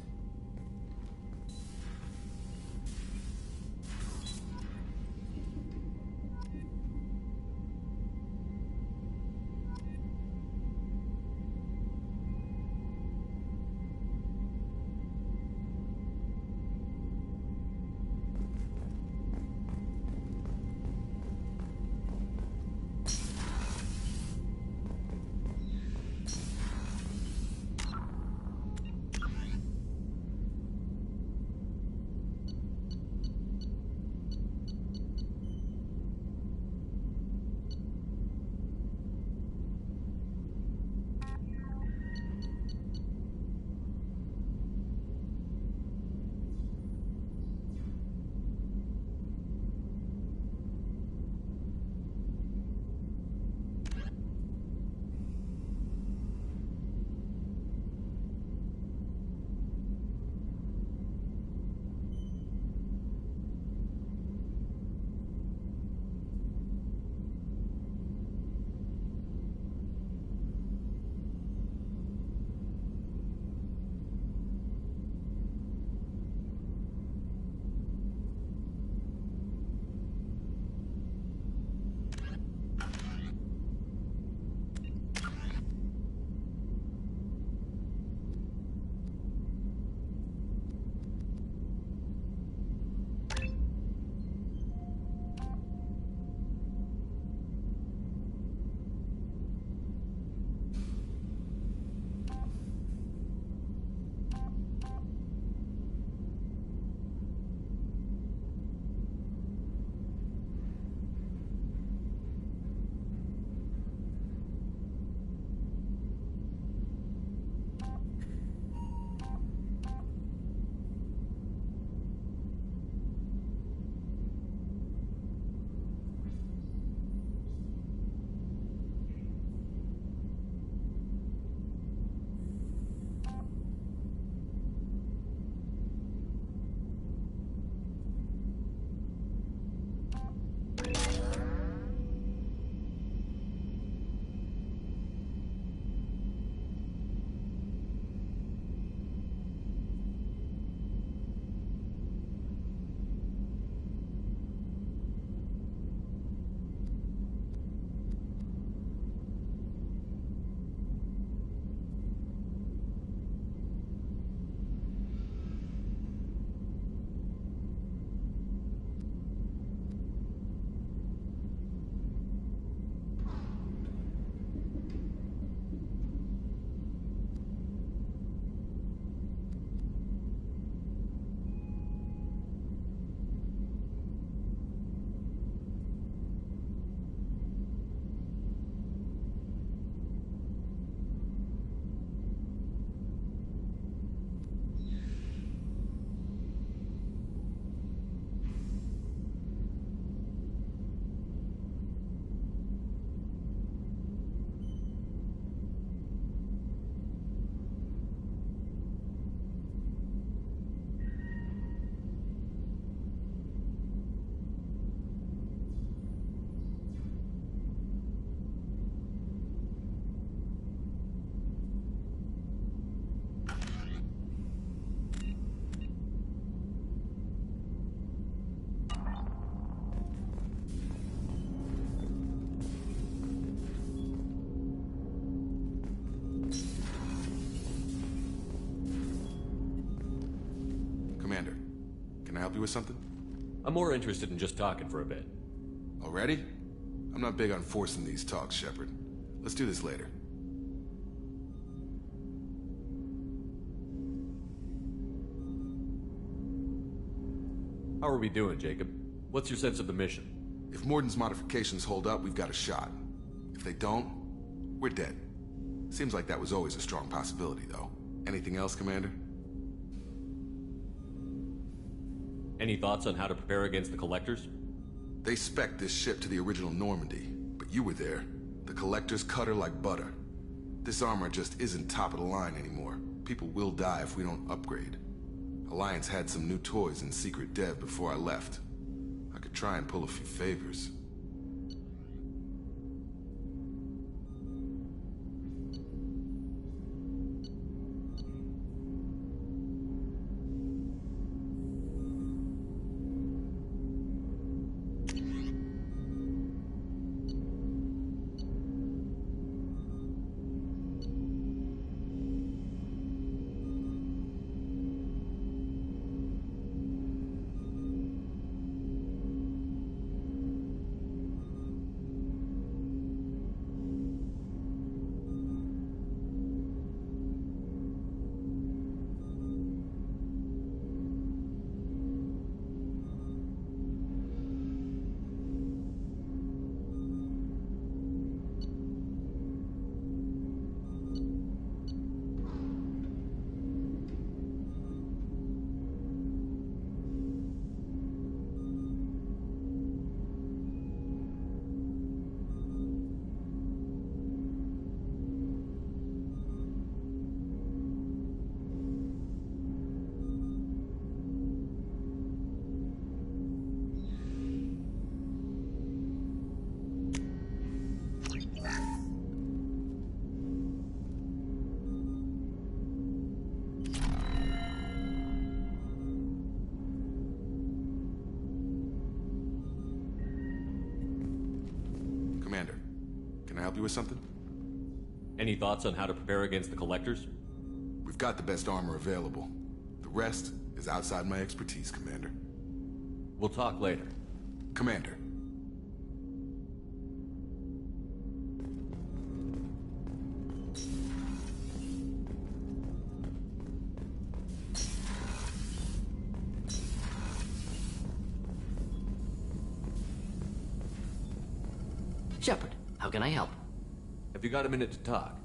help you with something? I'm more interested in just talking for a bit. Already? I'm not big on forcing these talks, Shepard. Let's do this later. How are we doing, Jacob? What's your sense of the mission? If Morden's modifications hold up, we've got a shot. If they don't, we're dead. Seems like that was always a strong possibility, though. Anything else, Commander? Any thoughts on how to prepare against the Collectors? They spec'd this ship to the original Normandy, but you were there. The Collectors cut her like butter. This armor just isn't top of the line anymore. People will die if we don't upgrade. Alliance had some new toys in secret dev before I left. I could try and pull a few favors. Commander, can I help you with something? Any thoughts on how to prepare against the Collectors? We've got the best armor available. The rest is outside my expertise, Commander. We'll talk later. Commander. Shepard, how can I help? Have you got a minute to talk?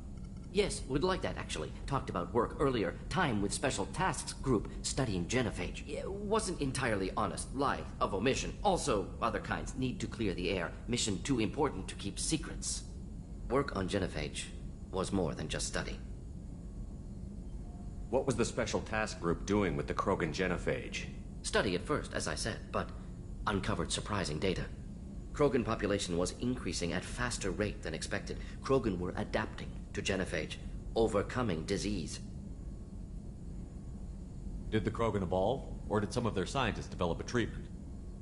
Yes, would like that, actually. Talked about work earlier. Time with Special Tasks Group studying genophage. It wasn't entirely honest. Lie of omission. Also, other kinds. Need to clear the air. Mission too important to keep secrets. Work on genophage was more than just study. What was the Special Task Group doing with the Krogan genophage? Study at first, as I said, but uncovered surprising data. Krogan population was increasing at faster rate than expected. Krogan were adapting to genophage, overcoming disease. Did the Krogan evolve, or did some of their scientists develop a treatment?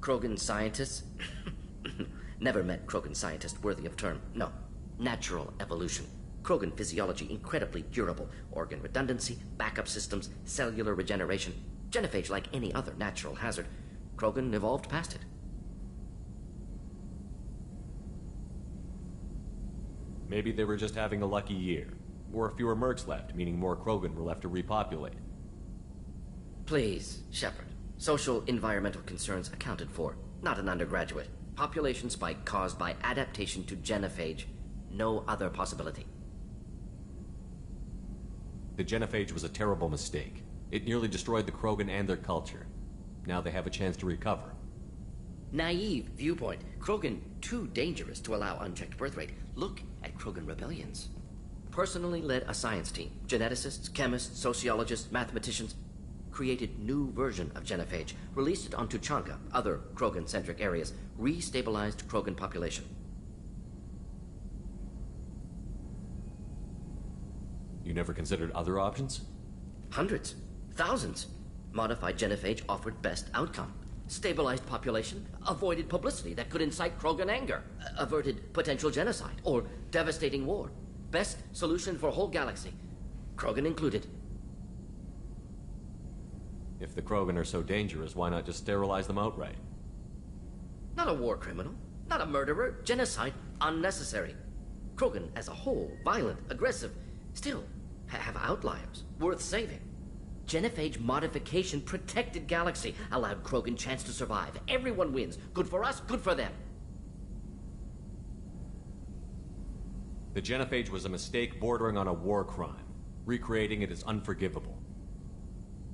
Krogan scientists? Never met Krogan scientist worthy of term. No. Natural evolution. Krogan physiology incredibly durable. Organ redundancy, backup systems, cellular regeneration. Genophage like any other natural hazard. Krogan evolved past it. Maybe they were just having a lucky year. Or fewer mercs left, meaning more Krogan were left to repopulate. Please, Shepard. Social environmental concerns accounted for. Not an undergraduate. Population spike caused by adaptation to genophage. No other possibility. The genophage was a terrible mistake. It nearly destroyed the Krogan and their culture. Now they have a chance to recover. Naive viewpoint. Krogan too dangerous to allow unchecked birth rate. Look at Krogan rebellions. Personally led a science team. Geneticists, chemists, sociologists, mathematicians. Created new version of genophage. Released it onto Chanka, other Krogan-centric areas. Restabilized Krogan population. You never considered other options? Hundreds. Thousands. Modified genophage offered best outcome. Stabilized population, avoided publicity that could incite Krogan anger, averted potential genocide, or devastating war. Best solution for whole galaxy. Krogan included. If the Krogan are so dangerous, why not just sterilize them outright? Not a war criminal, not a murderer, genocide, unnecessary. Krogan as a whole, violent, aggressive, still have outliers, worth saving. Genophage modification protected galaxy, allowed Krogan chance to survive. Everyone wins. Good for us, good for them. The genophage was a mistake bordering on a war crime. Recreating it is unforgivable.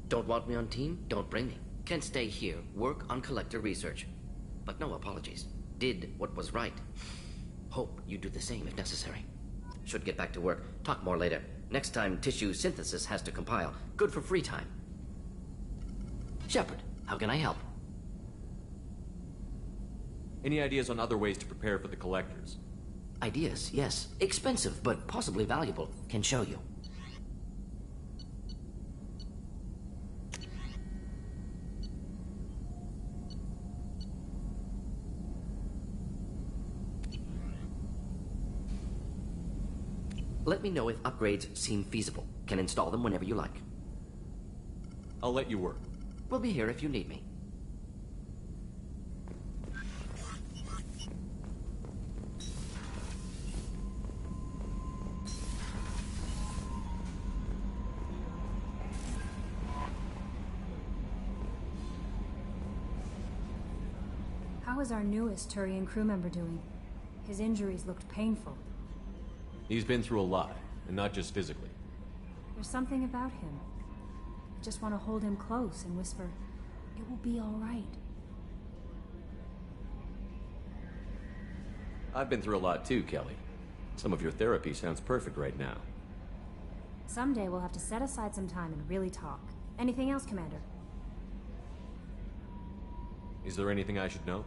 Don't want me on team? Don't bring me. Can stay here, work on collector research. But no apologies. Did what was right. Hope you do the same if necessary. Should get back to work. Talk more later. Next time tissue synthesis has to compile. Good for free time. Shepard, how can I help? Any ideas on other ways to prepare for the collectors? Ideas, yes. Expensive, but possibly valuable. Can show you. Let me know if upgrades seem feasible. Can install them whenever you like. I'll let you work. We'll be here if you need me. How is our newest Turian crew member doing? His injuries looked painful. He's been through a lot, and not just physically. There's something about him. I just want to hold him close and whisper, "It will be all right." I've been through a lot too, Kelly. Some of your therapy sounds perfect right now. Someday we'll have to set aside some time and really talk. Anything else, Commander? Is there anything I should know?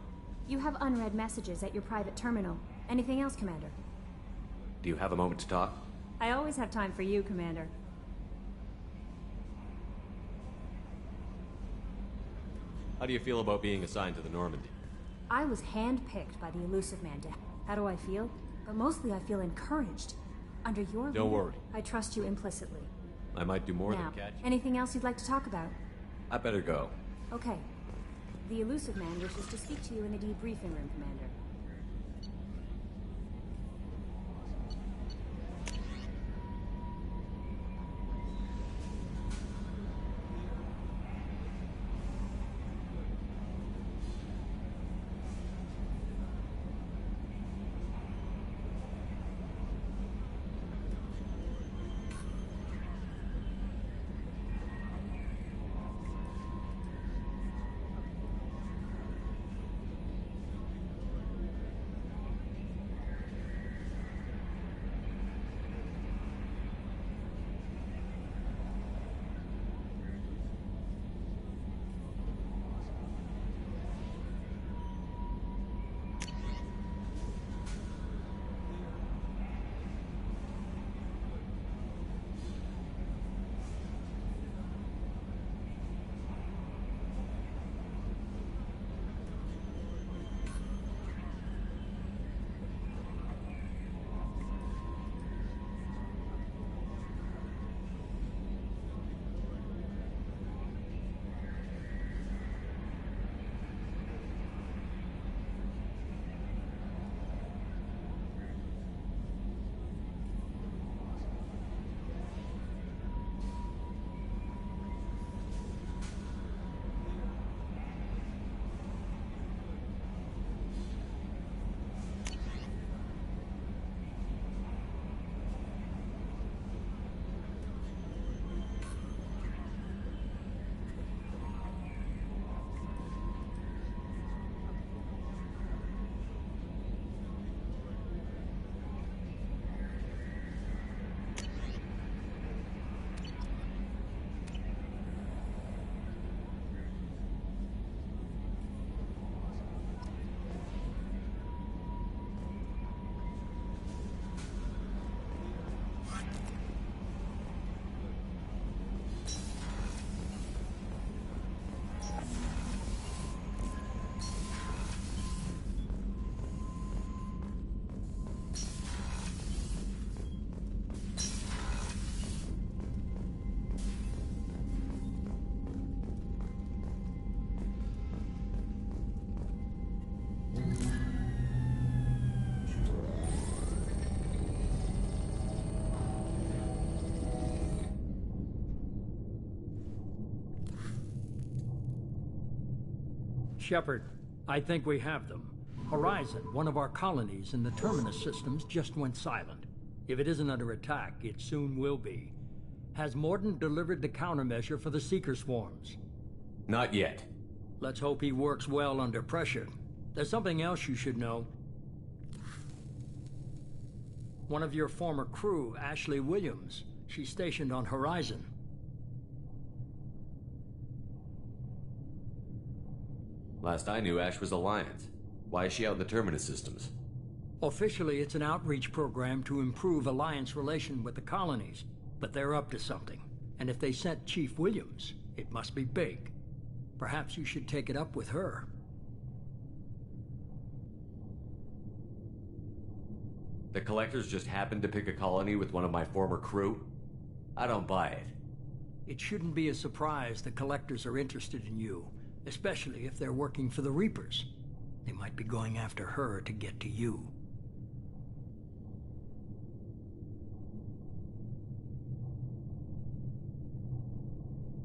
You have unread messages at your private terminal. Anything else, Commander? Do you have a moment to talk? I always have time for you, Commander. How do you feel about being assigned to the Normandy? I was handpicked by the Elusive Man. How do I feel? But mostly I feel encouraged. Under your Don't lead, worry. I trust you implicitly. I might do more Now, than catch you. anything else you'd like to talk about? I better go. Okay. The Elusive Man wishes to speak to you in the debriefing room, Commander. Shepard, I think we have them. Horizon, one of our colonies in the Terminus systems, just went silent. If it isn't under attack, it soon will be. Has Mordin delivered the countermeasure for the Seeker swarms? Not yet. Let's hope he works well under pressure. There's something else you should know. One of your former crew, Ashley Williams, she's stationed on Horizon. Last I knew, Ash was Alliance. Why is she out in the Terminus systems? Officially, it's an outreach program to improve Alliance relation with the colonies, but they're up to something. And if they sent Chief Williams, it must be big. Perhaps you should take it up with her. The Collectors just happened to pick a colony with one of my former crew? I don't buy it. It shouldn't be a surprise the Collectors are interested in you, especially if they're working for the Reapers. They might be going after her to get to you.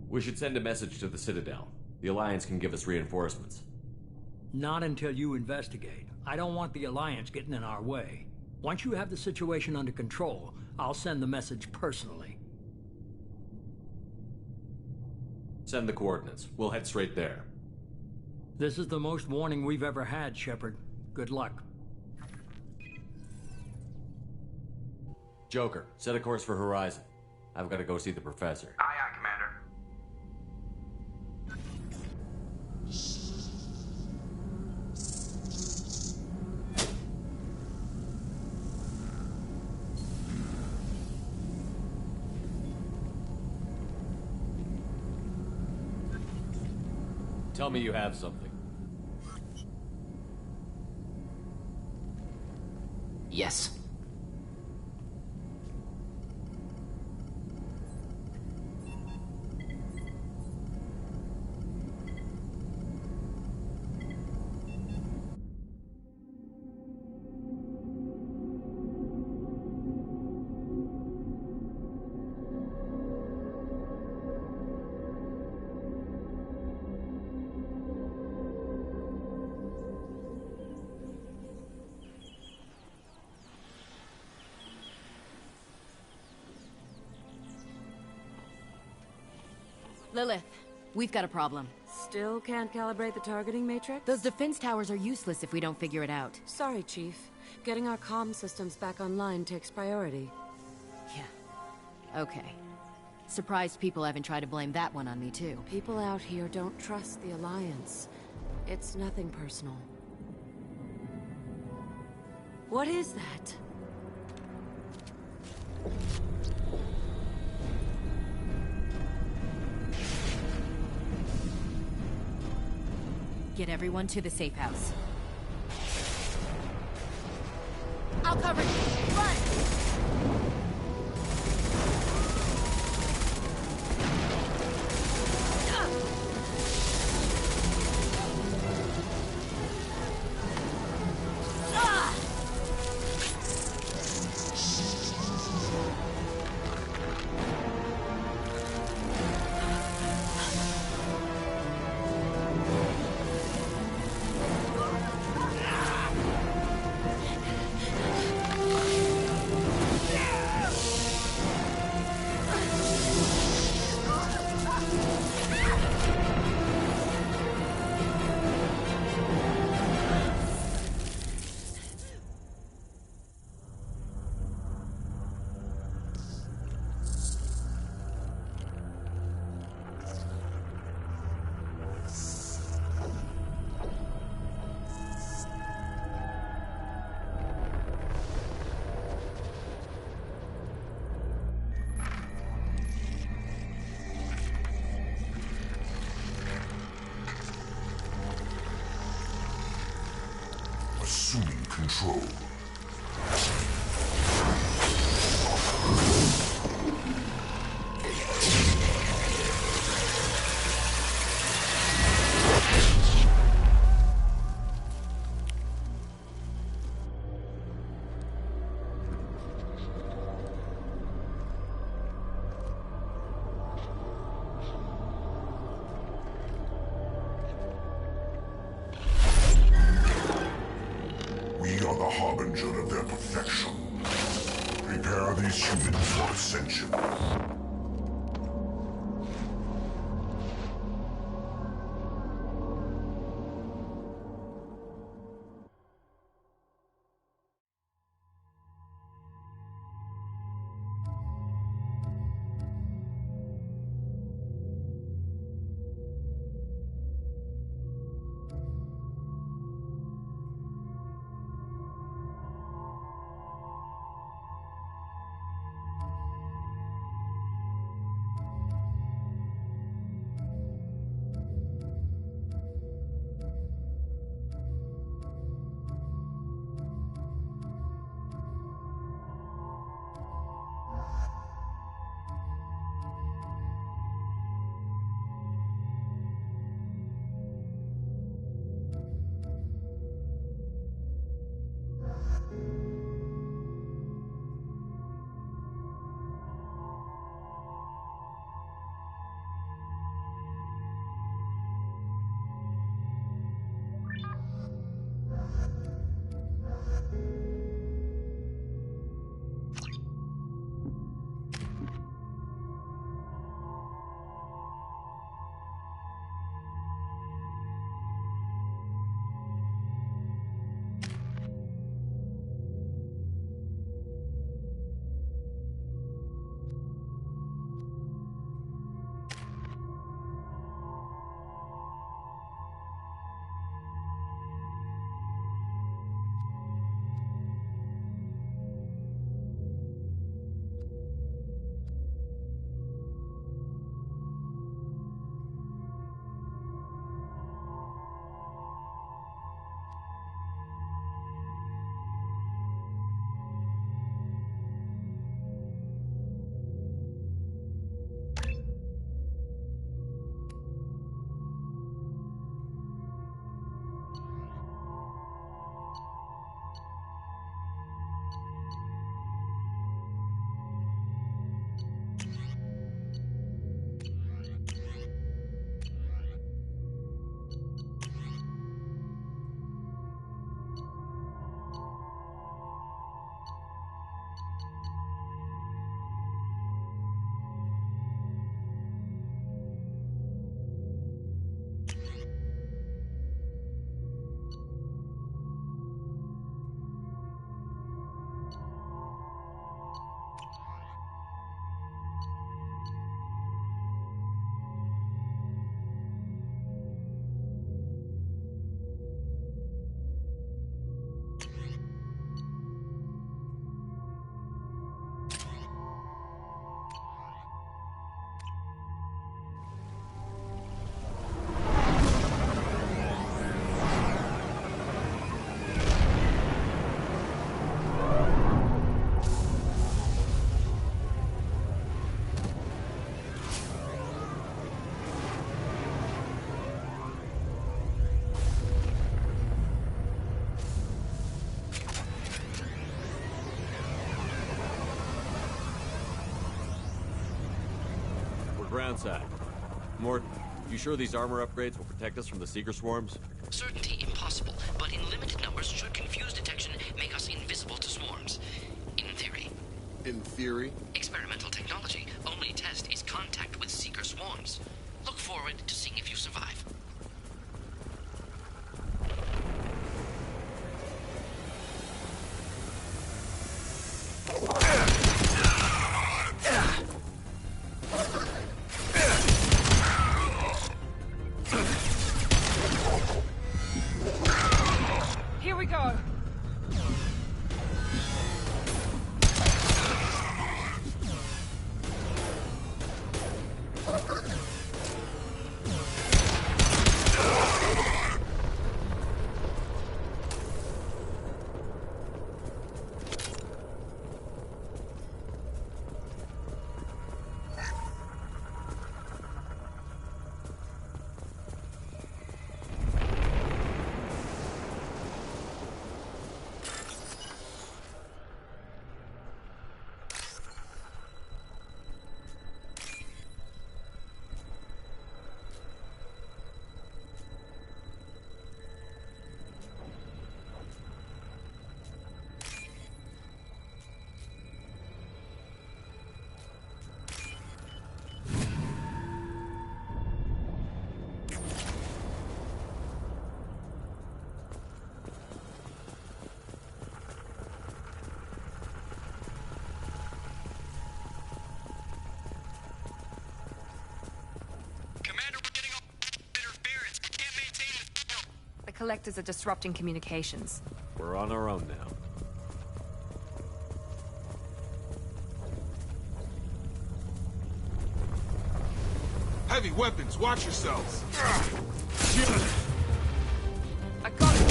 We should send a message to the Citadel. The Alliance can give us reinforcements. Not until you investigate. I don't want the Alliance getting in our way. Once you have the situation under control, I'll send the message personally. Send the coordinates. We'll head straight there. This is the most warning we've ever had, Shepard. Good luck. Joker, set a course for Horizon. I've got to go see the Professor. Aye, aye, Commander. Tell me you have something. Yes. Lilith, we've got a problem. Still can't calibrate the targeting matrix? Those defense towers are useless if we don't figure it out. Sorry, Chief. Getting our comm systems back online takes priority. Yeah. Okay. Surprised people haven't tried to blame that one on me, too. People out here don't trust the Alliance. It's nothing personal. What is that? Get everyone to the safe house. I'll cover you. Run! Assuming control. grandeur of their perfection. Prepare these humans for ascension. Groundside. Mort, you sure these armor upgrades will protect us from the Seeker swarms? Certainty impossible, but in limited numbers should confuse detection make us invisible to swarms. In theory. In theory? Experimental technology. Only test is contact with Seeker swarms. Look forward to seeing if you survive. Here we go. collectors are disrupting communications. We're on our own now. Heavy weapons, watch yourselves. I got it!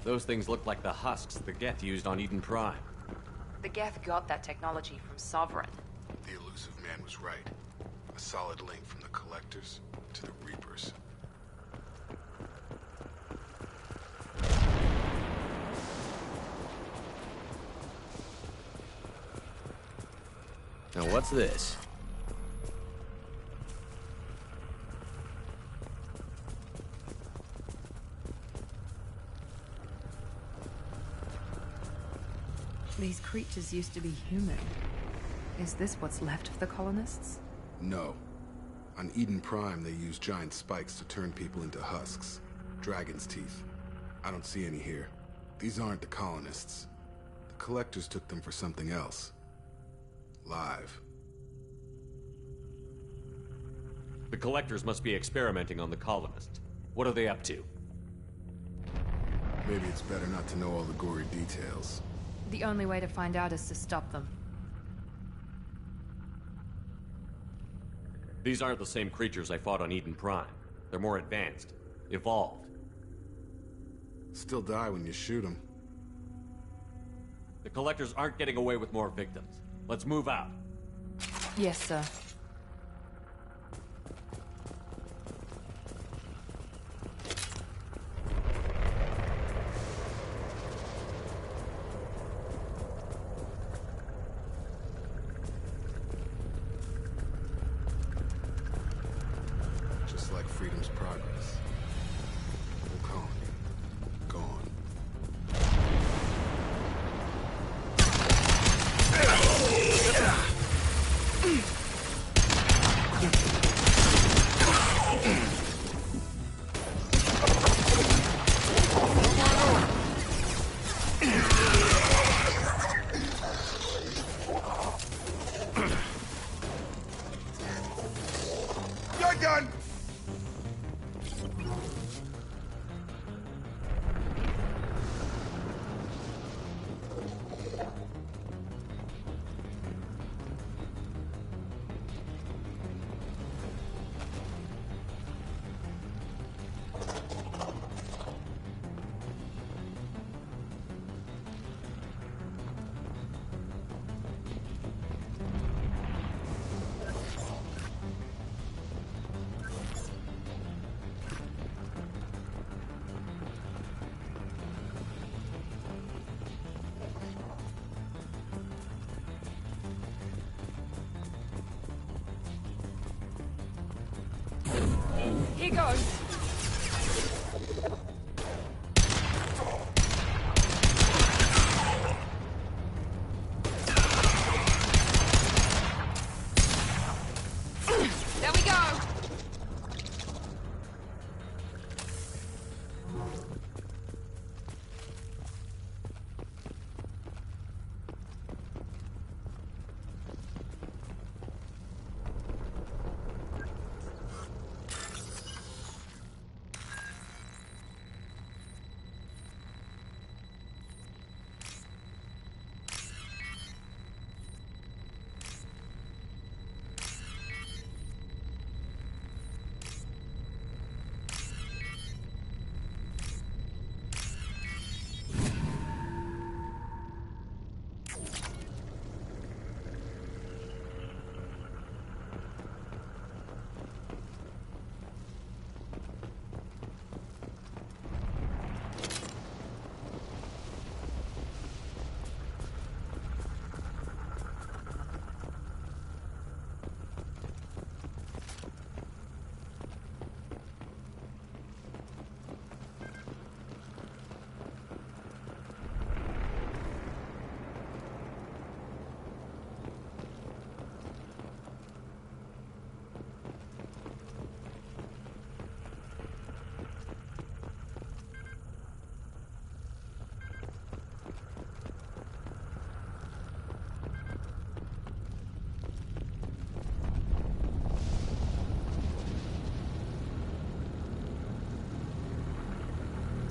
Those things look like the husks the Geth used on Eden Prime. The Geth got that technology from Sovereign. The elusive man was right. A solid link from the Collectors to the Reapers. Now what's this? These creatures used to be human. Is this what's left of the colonists? No. On Eden Prime, they use giant spikes to turn people into husks. Dragon's teeth. I don't see any here. These aren't the colonists. The Collectors took them for something else. Live. The Collectors must be experimenting on the colonists. What are they up to? Maybe it's better not to know all the gory details. The only way to find out is to stop them. These aren't the same creatures I fought on Eden Prime. They're more advanced. Evolved. Still die when you shoot them. The Collectors aren't getting away with more victims. Let's move out. Yes, sir. Just like Freedom's Progress. Whole colony. Gone.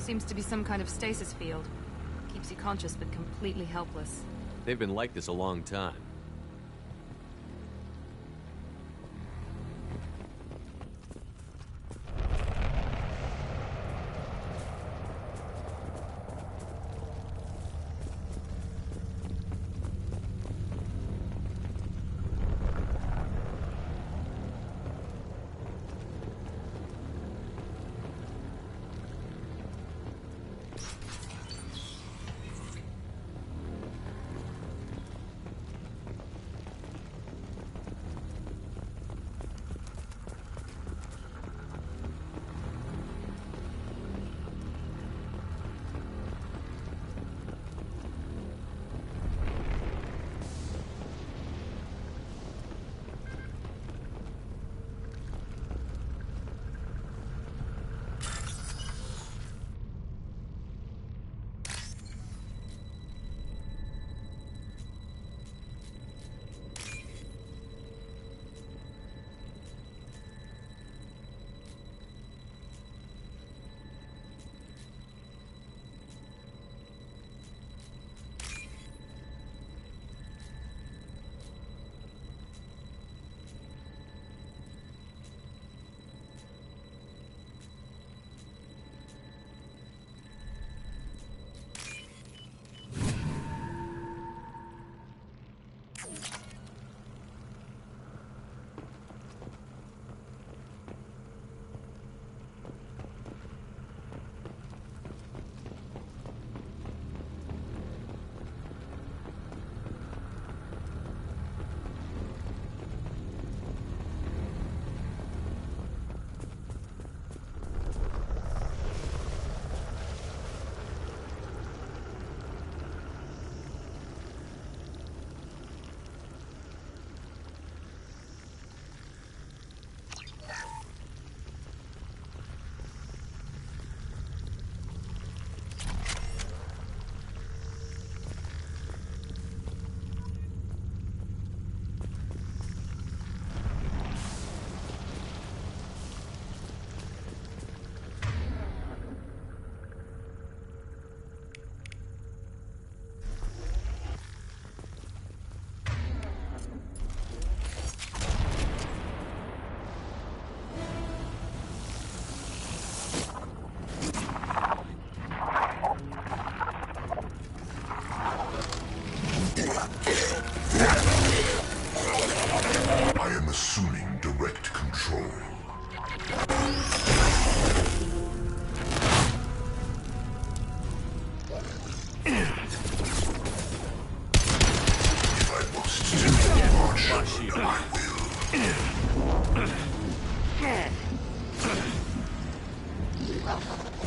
Seems to be some kind of stasis field. Keeps you conscious but completely helpless. They've been like this a long time.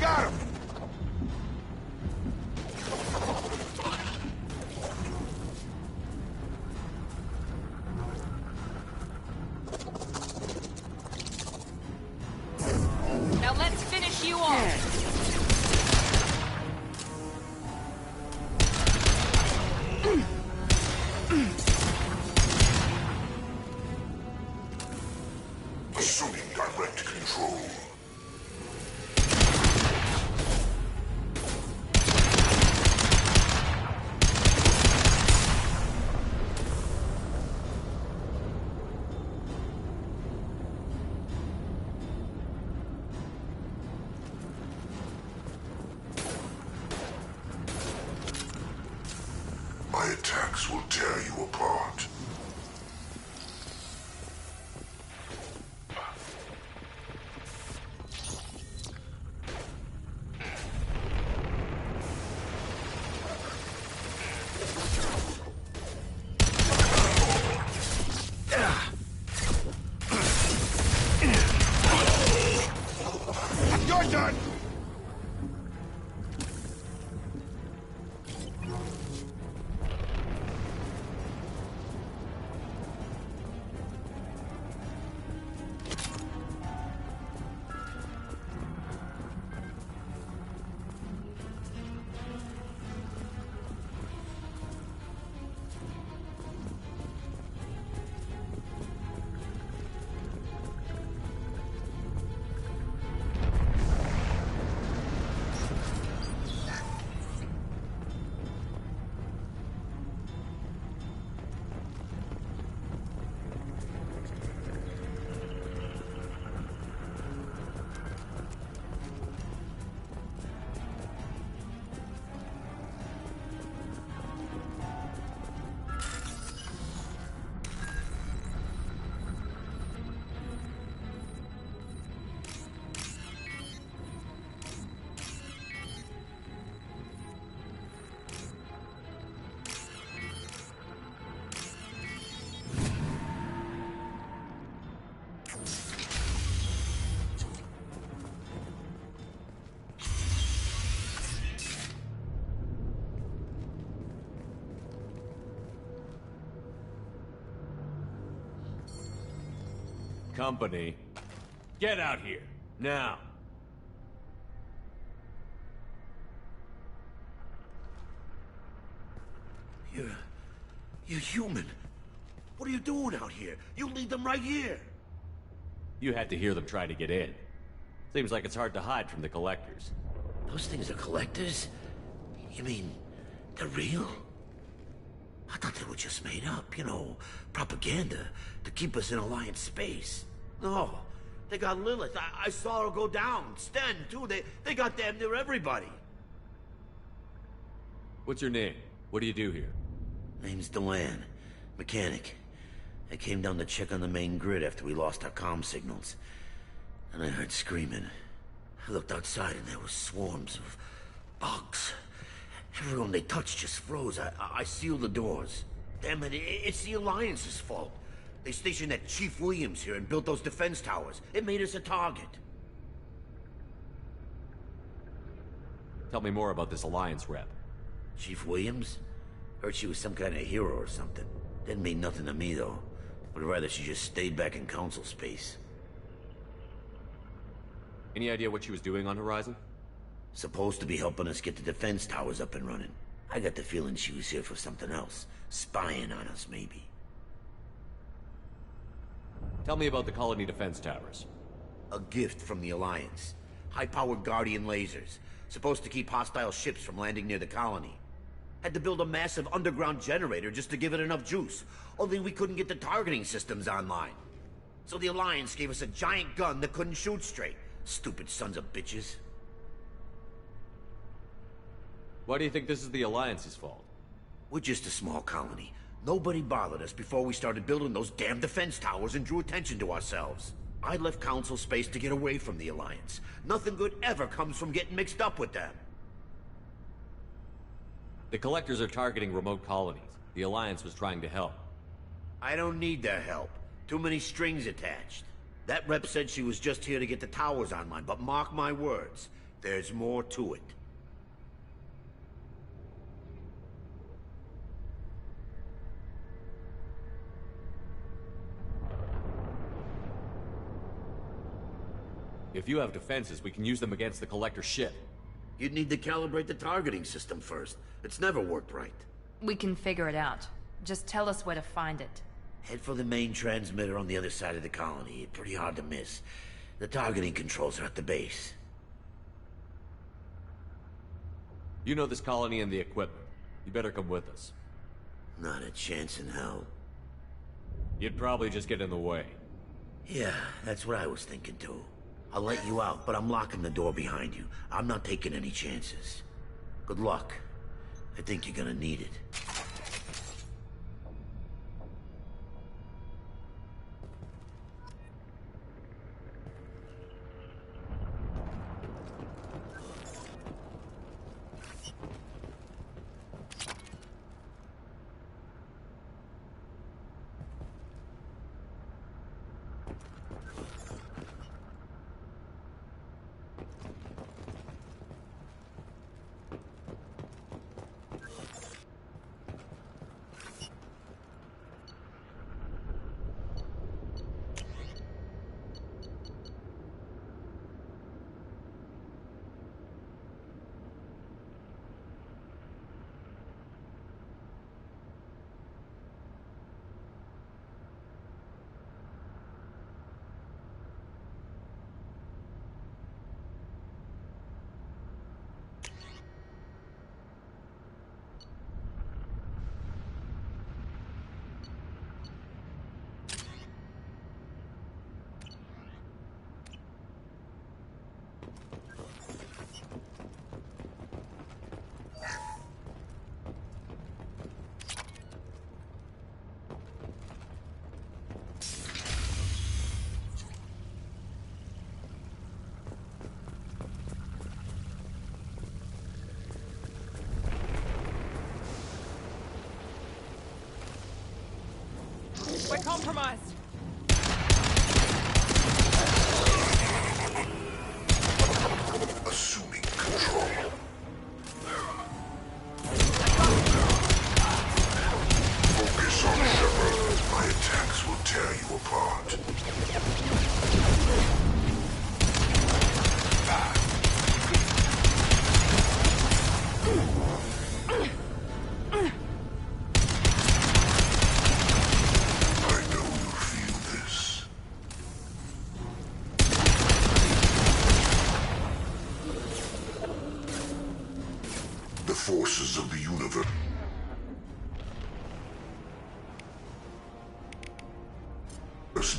Got him! Now let's finish you off. Assuming direct control. My attacks will tear you apart. You're done! company. Get out here, now. You're human. What are you doing out here? You lead them right here. You had to hear them try to get in. Seems like it's hard to hide from the collectors. Those things are collectors? You mean, they're real? I thought they were just made up, you know, propaganda to keep us in Alliance space. No, they got Lilith. I saw her go down. Sten, too. They got damn near everybody. What's your name? What do you do here? Name's Delan. Mechanic. I came down to check on the main grid after we lost our comm signals. And I heard screaming. I looked outside and there were swarms of bugs. Everyone they touched just froze. I sealed the doors. Damn it, it's the Alliance's fault. They stationed that Chief Williams here and built those defense towers. It made us a target. Tell me more about this Alliance rep. Chief Williams? Heard she was some kind of hero or something. Didn't mean nothing to me, though. Would rather she just stayed back in Council space. Any idea what she was doing on Horizon? Supposed to be helping us get the defense towers up and running. I got the feeling she was here for something else. Spying on us, maybe. Tell me about the colony defense towers. A gift from the Alliance. High-powered Guardian lasers. Supposed to keep hostile ships from landing near the colony. Had to build a massive underground generator just to give it enough juice. Only we couldn't get the targeting systems online. So the Alliance gave us a giant gun that couldn't shoot straight. Stupid sons of bitches. Why do you think this is the Alliance's fault? We're just a small colony. Nobody bothered us before we started building those damn defense towers and drew attention to ourselves. I left Council space to get away from the Alliance. Nothing good ever comes from getting mixed up with them. The collectors are targeting remote colonies. The Alliance was trying to help. I don't need their help. Too many strings attached. That rep said she was just here to get the towers online, but mark my words, there's more to it. If you have defenses, we can use them against the Collector ship. You'd need to calibrate the targeting system first. It's never worked right. We can figure it out. Just tell us where to find it. Head for the main transmitter on the other side of the colony. Pretty hard to miss. The targeting controls are at the base. You know this colony and the equipment. You better come with us. Not a chance in hell. You'd probably just get in the way. Yeah, that's what I was thinking too. I'll let you out, but I'm locking the door behind you. I'm not taking any chances. Good luck. I think you're gonna need it. We're compromised. Assuming control. Focus on Shepard. My attacks will take tear you apart. The forces of the universe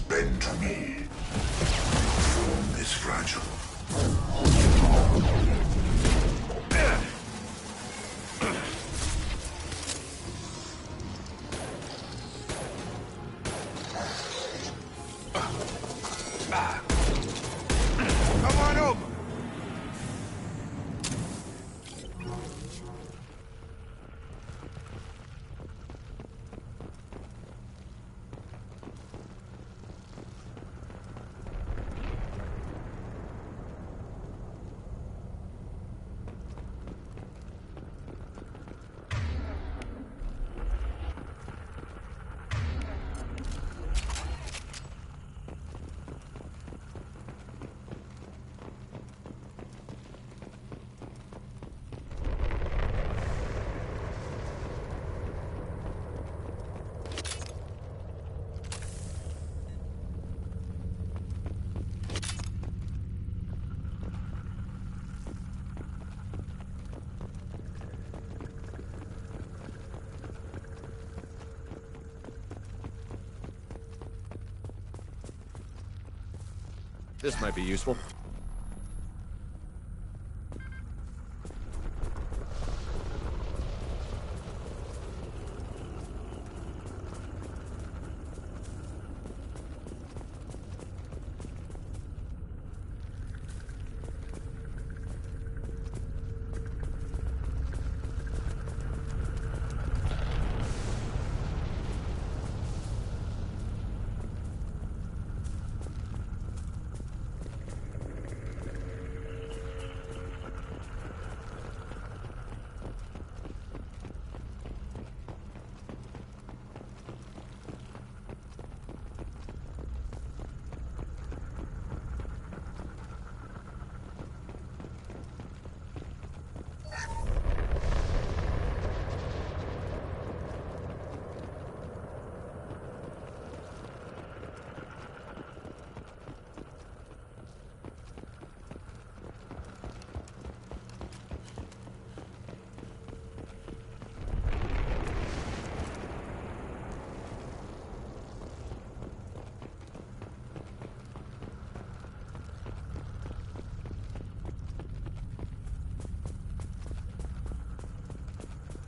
bend to me. Form is fragile. Come on over. This might be useful.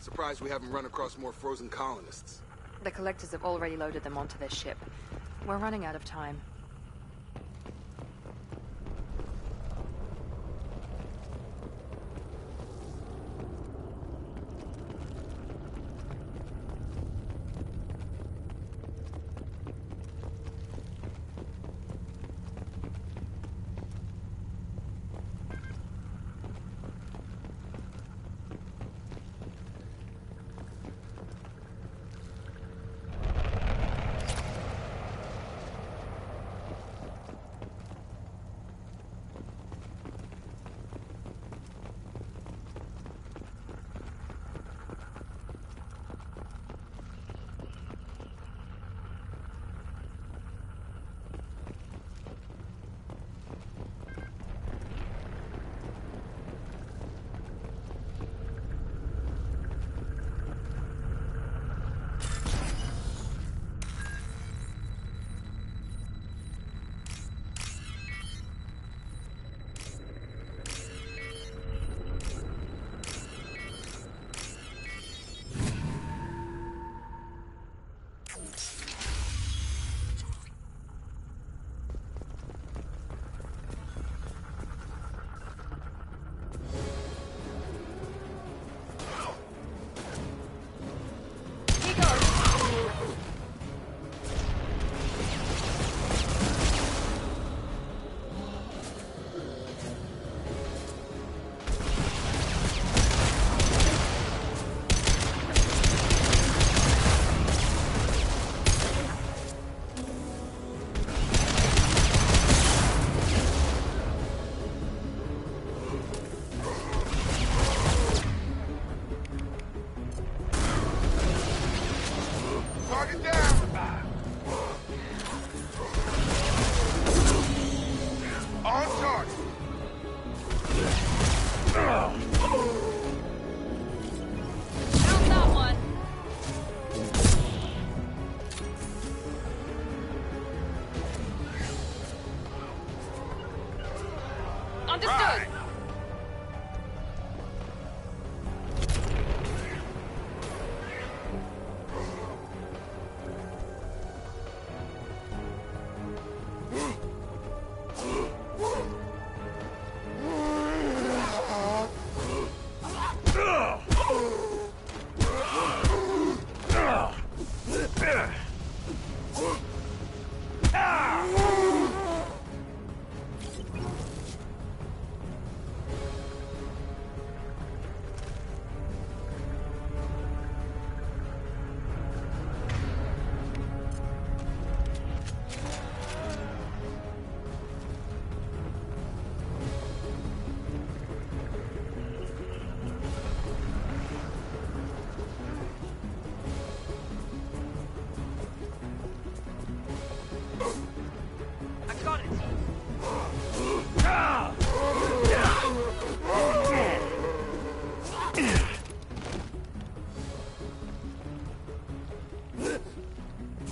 Surprised we haven't run across more frozen colonists. The collectors have already loaded them onto their ship. We're running out of time.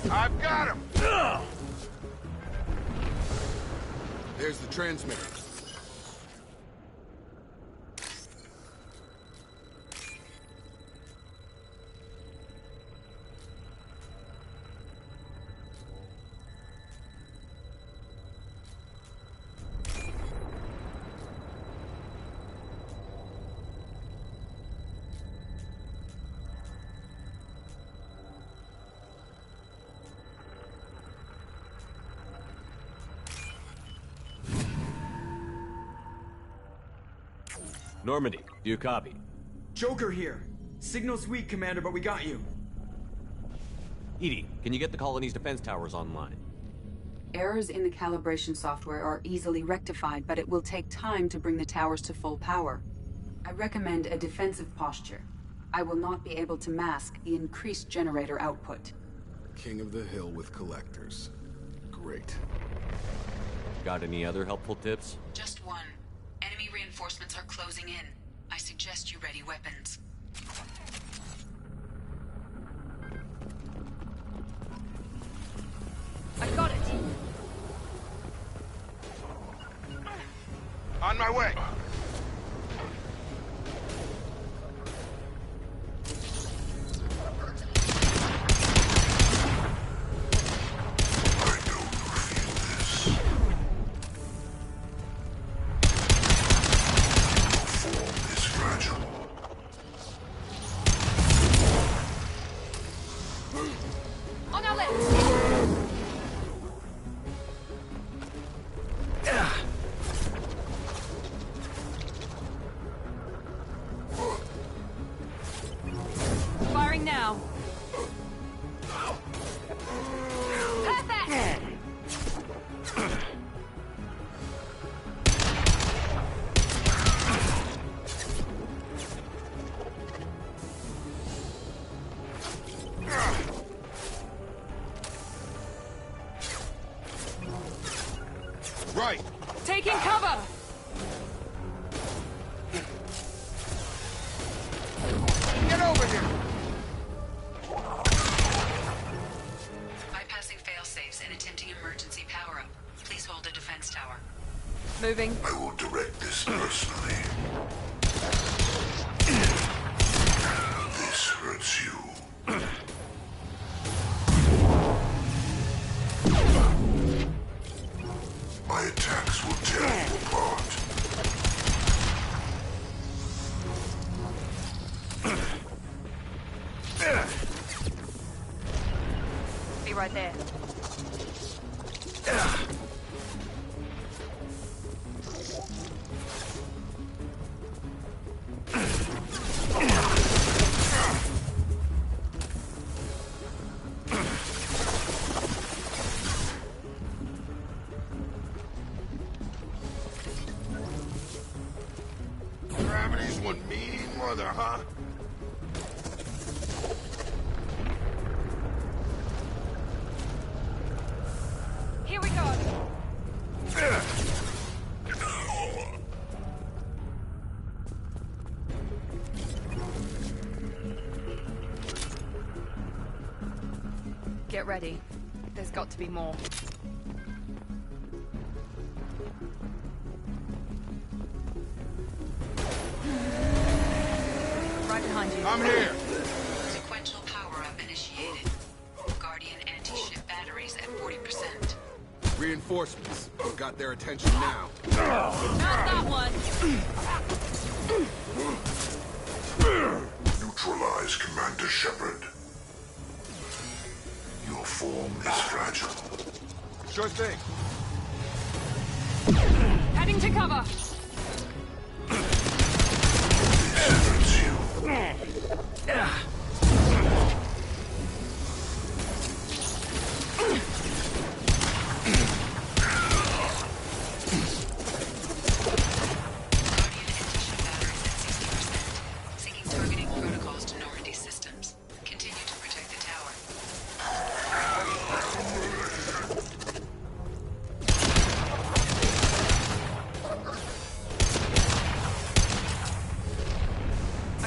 I've got him! There's the transmitter. Normandy, do you copy? Joker here. Signal's weak, Commander, but we got you. Edie, can you get the colony's defense towers online? Errors in the calibration software are easily rectified, but it will take time to bring the towers to full power. I recommend a defensive posture. I will not be able to mask the increased generator output. King of the hill with collectors. Great. Got any other helpful tips? Just one. Enemy reinforcements are closing in. I suggest you ready weapons. I got it! On my way! On our left! Firing now. Perfect! Right! Taking cover! Get over here! Bypassing failsafes and attempting emergency power-up. Please hold a defense tower. Moving. I will direct this personally. This hurts you. My attacks will tear you apart. Be right there. Gravity's one mean mother, huh? Here we go. Get ready. There's got to be more. Right behind you. I'm here! Sequential power-up initiated. Guardian anti-ship batteries at 40%. Reinforcements. Got their attention now. Not that one! Neutralize Commander Shepard. Your form is fragile. Sure thing. Heading to cover! This hurts you. Syncing targeting protocols to Normandy systems. Continue to protect the tower.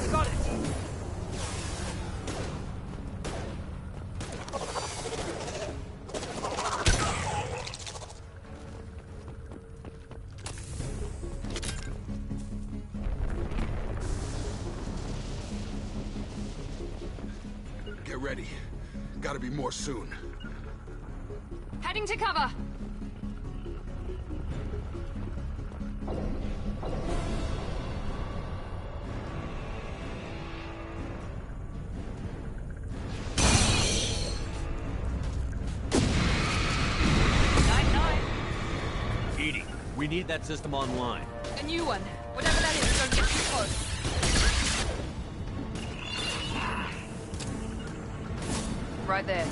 I got it! Get ready. Gotta be more soon. Heading to cover. Edie, we need that system online. A new one. Whatever that is, don't get too close. Right there.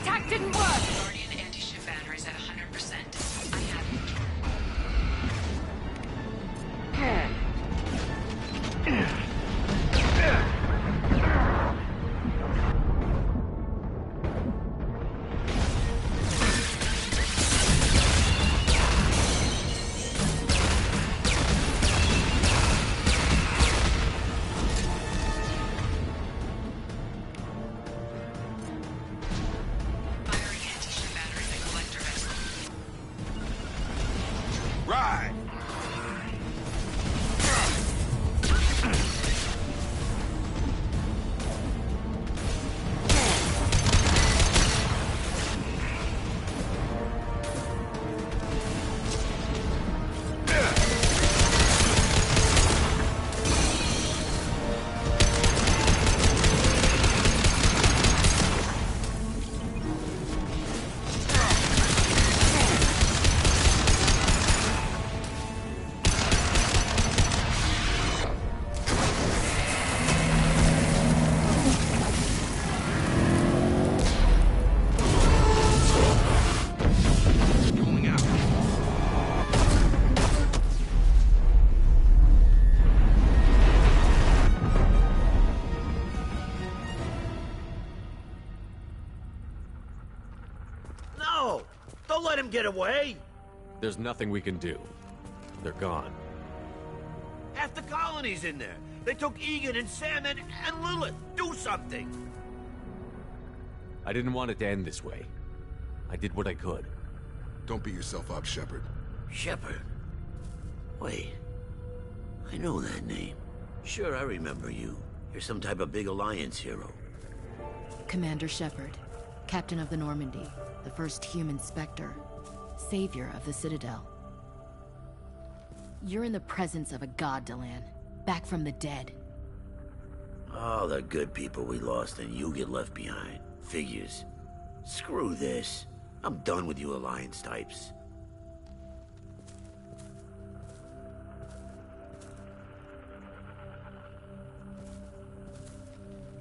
Attack didn't work! Guardian anti-ship batteries at 100%. I have you. Firing anti-ship batteries at collector vessel. Right! Pulling out. No! Don't let him get away! There's nothing we can do. They're gone. Half the colony's in there. They took Egan and Sam and Lilith. Do something! I didn't want it to end this way. I did what I could. Don't beat yourself up, Shepard. Shepard? Wait. I know that name. Sure, I remember you. You're some type of big Alliance hero. Commander Shepard, Captain of the Normandy, the first human Spectre, savior of the Citadel. You're in the presence of a god, Delan, back from the dead. All the good people we lost and you get left behind. Figures. Screw this. I'm done with you Alliance types.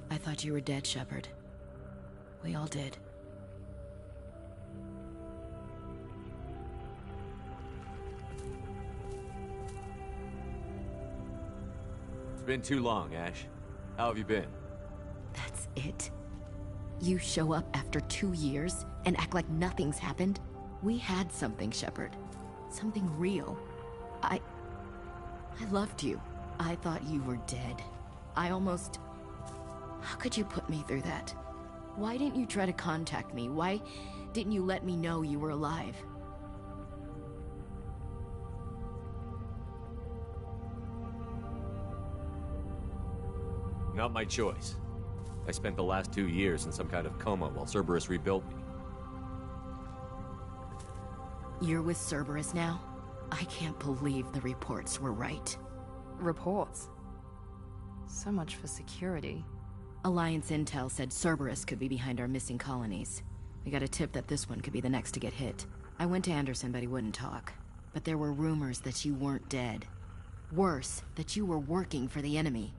I thought you were dead, Shepard. We all did. It's been too long, Ash. How have you been? That's it? You show up after 2 years and act like nothing's happened? We had something, Shepard. Something real. I loved you. I thought you were dead. I almost... How could you put me through that? Why didn't you try to contact me? Why didn't you let me know you were alive? Not my choice. I spent the last 2 years in some kind of coma while Cerberus rebuilt me. You're with Cerberus now? I can't believe the reports were right. Reports? So much for security. Alliance intel said Cerberus could be behind our missing colonies. We got a tip that this one could be the next to get hit. I went to Anderson, but he wouldn't talk. But there were rumors that you weren't dead. Worse, that you were working for the enemy.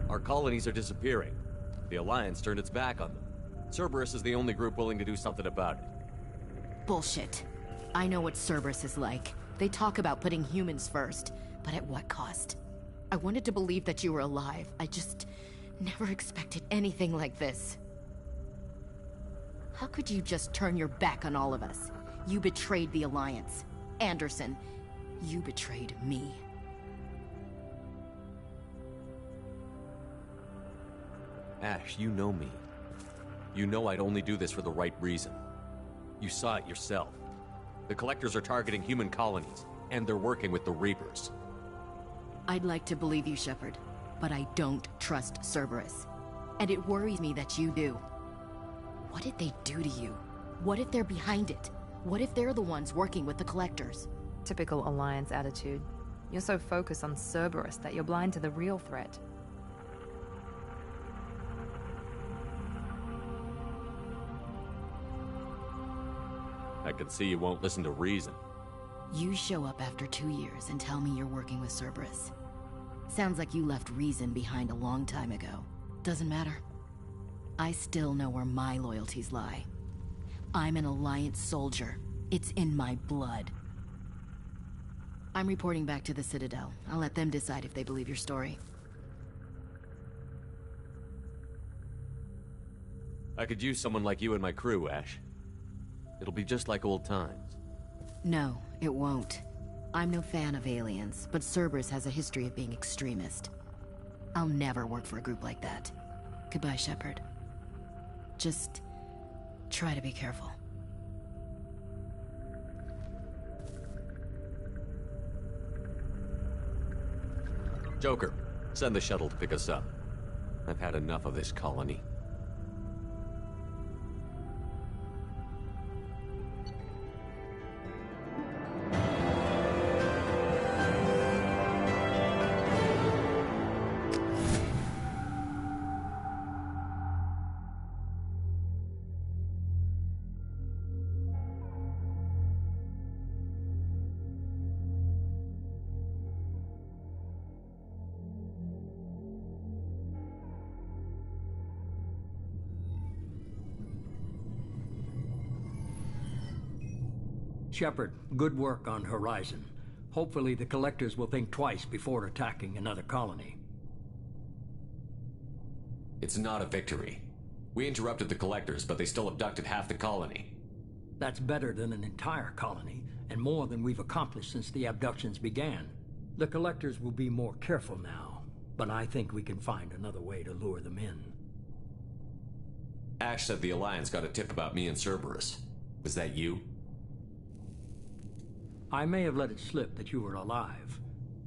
Our colonies are disappearing. The Alliance turned its back on them. Cerberus is the only group willing to do something about it. Bullshit. I know what Cerberus is like. They talk about putting humans first, but at what cost? I wanted to believe that you were alive. I just never expected anything like this. How could you just turn your back on all of us? You betrayed the Alliance. Anderson, you betrayed me. Ash, you know me. You know I'd only do this for the right reason. You saw it yourself. The Collectors are targeting human colonies, and they're working with the Reapers. I'd like to believe you, Shepard, but I don't trust Cerberus. And it worries me that you do. What did they do to you? What if they're behind it? What if they're the ones working with the Collectors? Typical Alliance attitude. You're so focused on Cerberus that you're blind to the real threat. I can see you won't listen to reason. You show up after 2 years and tell me you're working with Cerberus. Sounds like you left reason behind a long time ago. Doesn't matter. I still know where my loyalties lie. I'm an Alliance soldier. It's in my blood. I'm reporting back to the Citadel. I'll let them decide if they believe your story. I could use someone like you in my crew, Ash. It'll be just like old times. No, it won't. I'm no fan of aliens, but Cerberus has a history of being extremist. I'll never work for a group like that. Goodbye, Shepard. Just try to be careful. Joker, send the shuttle to pick us up. I've had enough of this colony. Shepard, good work on Horizon. Hopefully the Collectors will think twice before attacking another colony. It's not a victory. We interrupted the Collectors, but they still abducted half the colony. That's better than an entire colony, and more than we've accomplished since the abductions began. The Collectors will be more careful now, but I think we can find another way to lure them in. Ash said the Alliance got a tip about me and Cerberus. Was that you? I may have let it slip that you were alive,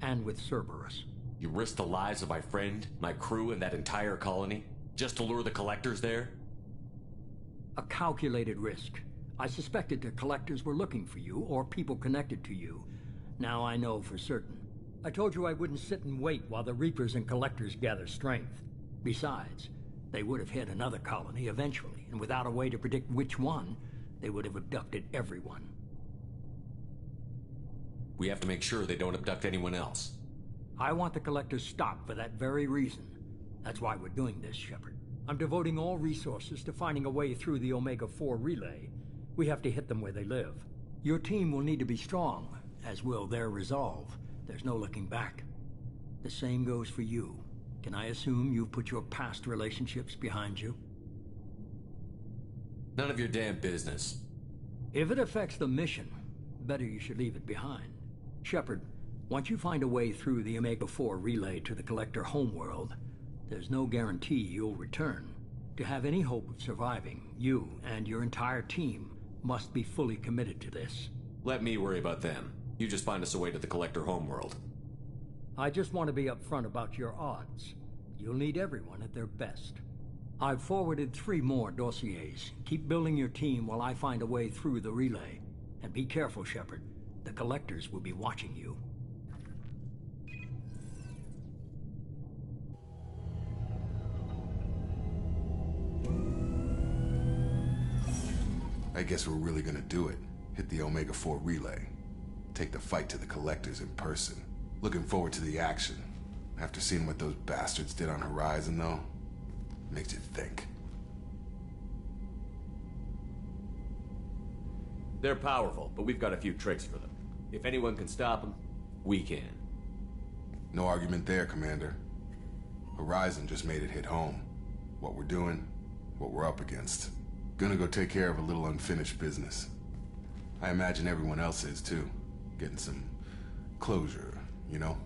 and with Cerberus. You risked the lives of my friend, my crew, and that entire colony, just to lure the Collectors there? A calculated risk. I suspected the Collectors were looking for you, or people connected to you. Now I know for certain. I told you I wouldn't sit and wait while the Reapers and Collectors gather strength. Besides, they would have hit another colony eventually, and without a way to predict which one, they would have abducted everyone. We have to make sure they don't abduct anyone else. I want the Collectors stopped for that very reason. That's why we're doing this, Shepard. I'm devoting all resources to finding a way through the Omega-4 relay. We have to hit them where they live. Your team will need to be strong, as will their resolve. There's no looking back. The same goes for you. Can I assume you've put your past relationships behind you? None of your damn business. If it affects the mission, better you should leave it behind. Shepard, once you find a way through the Omega-4 relay to the Collector homeworld, there's no guarantee you'll return. To have any hope of surviving, you and your entire team must be fully committed to this. Let me worry about them. You just find us a way to the Collector homeworld. I just want to be upfront about your odds. You'll need everyone at their best. I've forwarded 3 more dossiers. Keep building your team while I find a way through the relay. And be careful, Shepard. The Collectors will be watching you. I guess we're really gonna do it. Hit the Omega-4 relay. Take the fight to the Collectors in person. Looking forward to the action. After seeing what those bastards did on Horizon, though, makes you think. They're powerful, but we've got a few tricks for them. If anyone can stop them, we can. No argument there, Commander. Horizon just made it hit home. What we're doing, what we're up against. Gonna go take care of a little unfinished business. I imagine everyone else is too. Getting some closure, you know?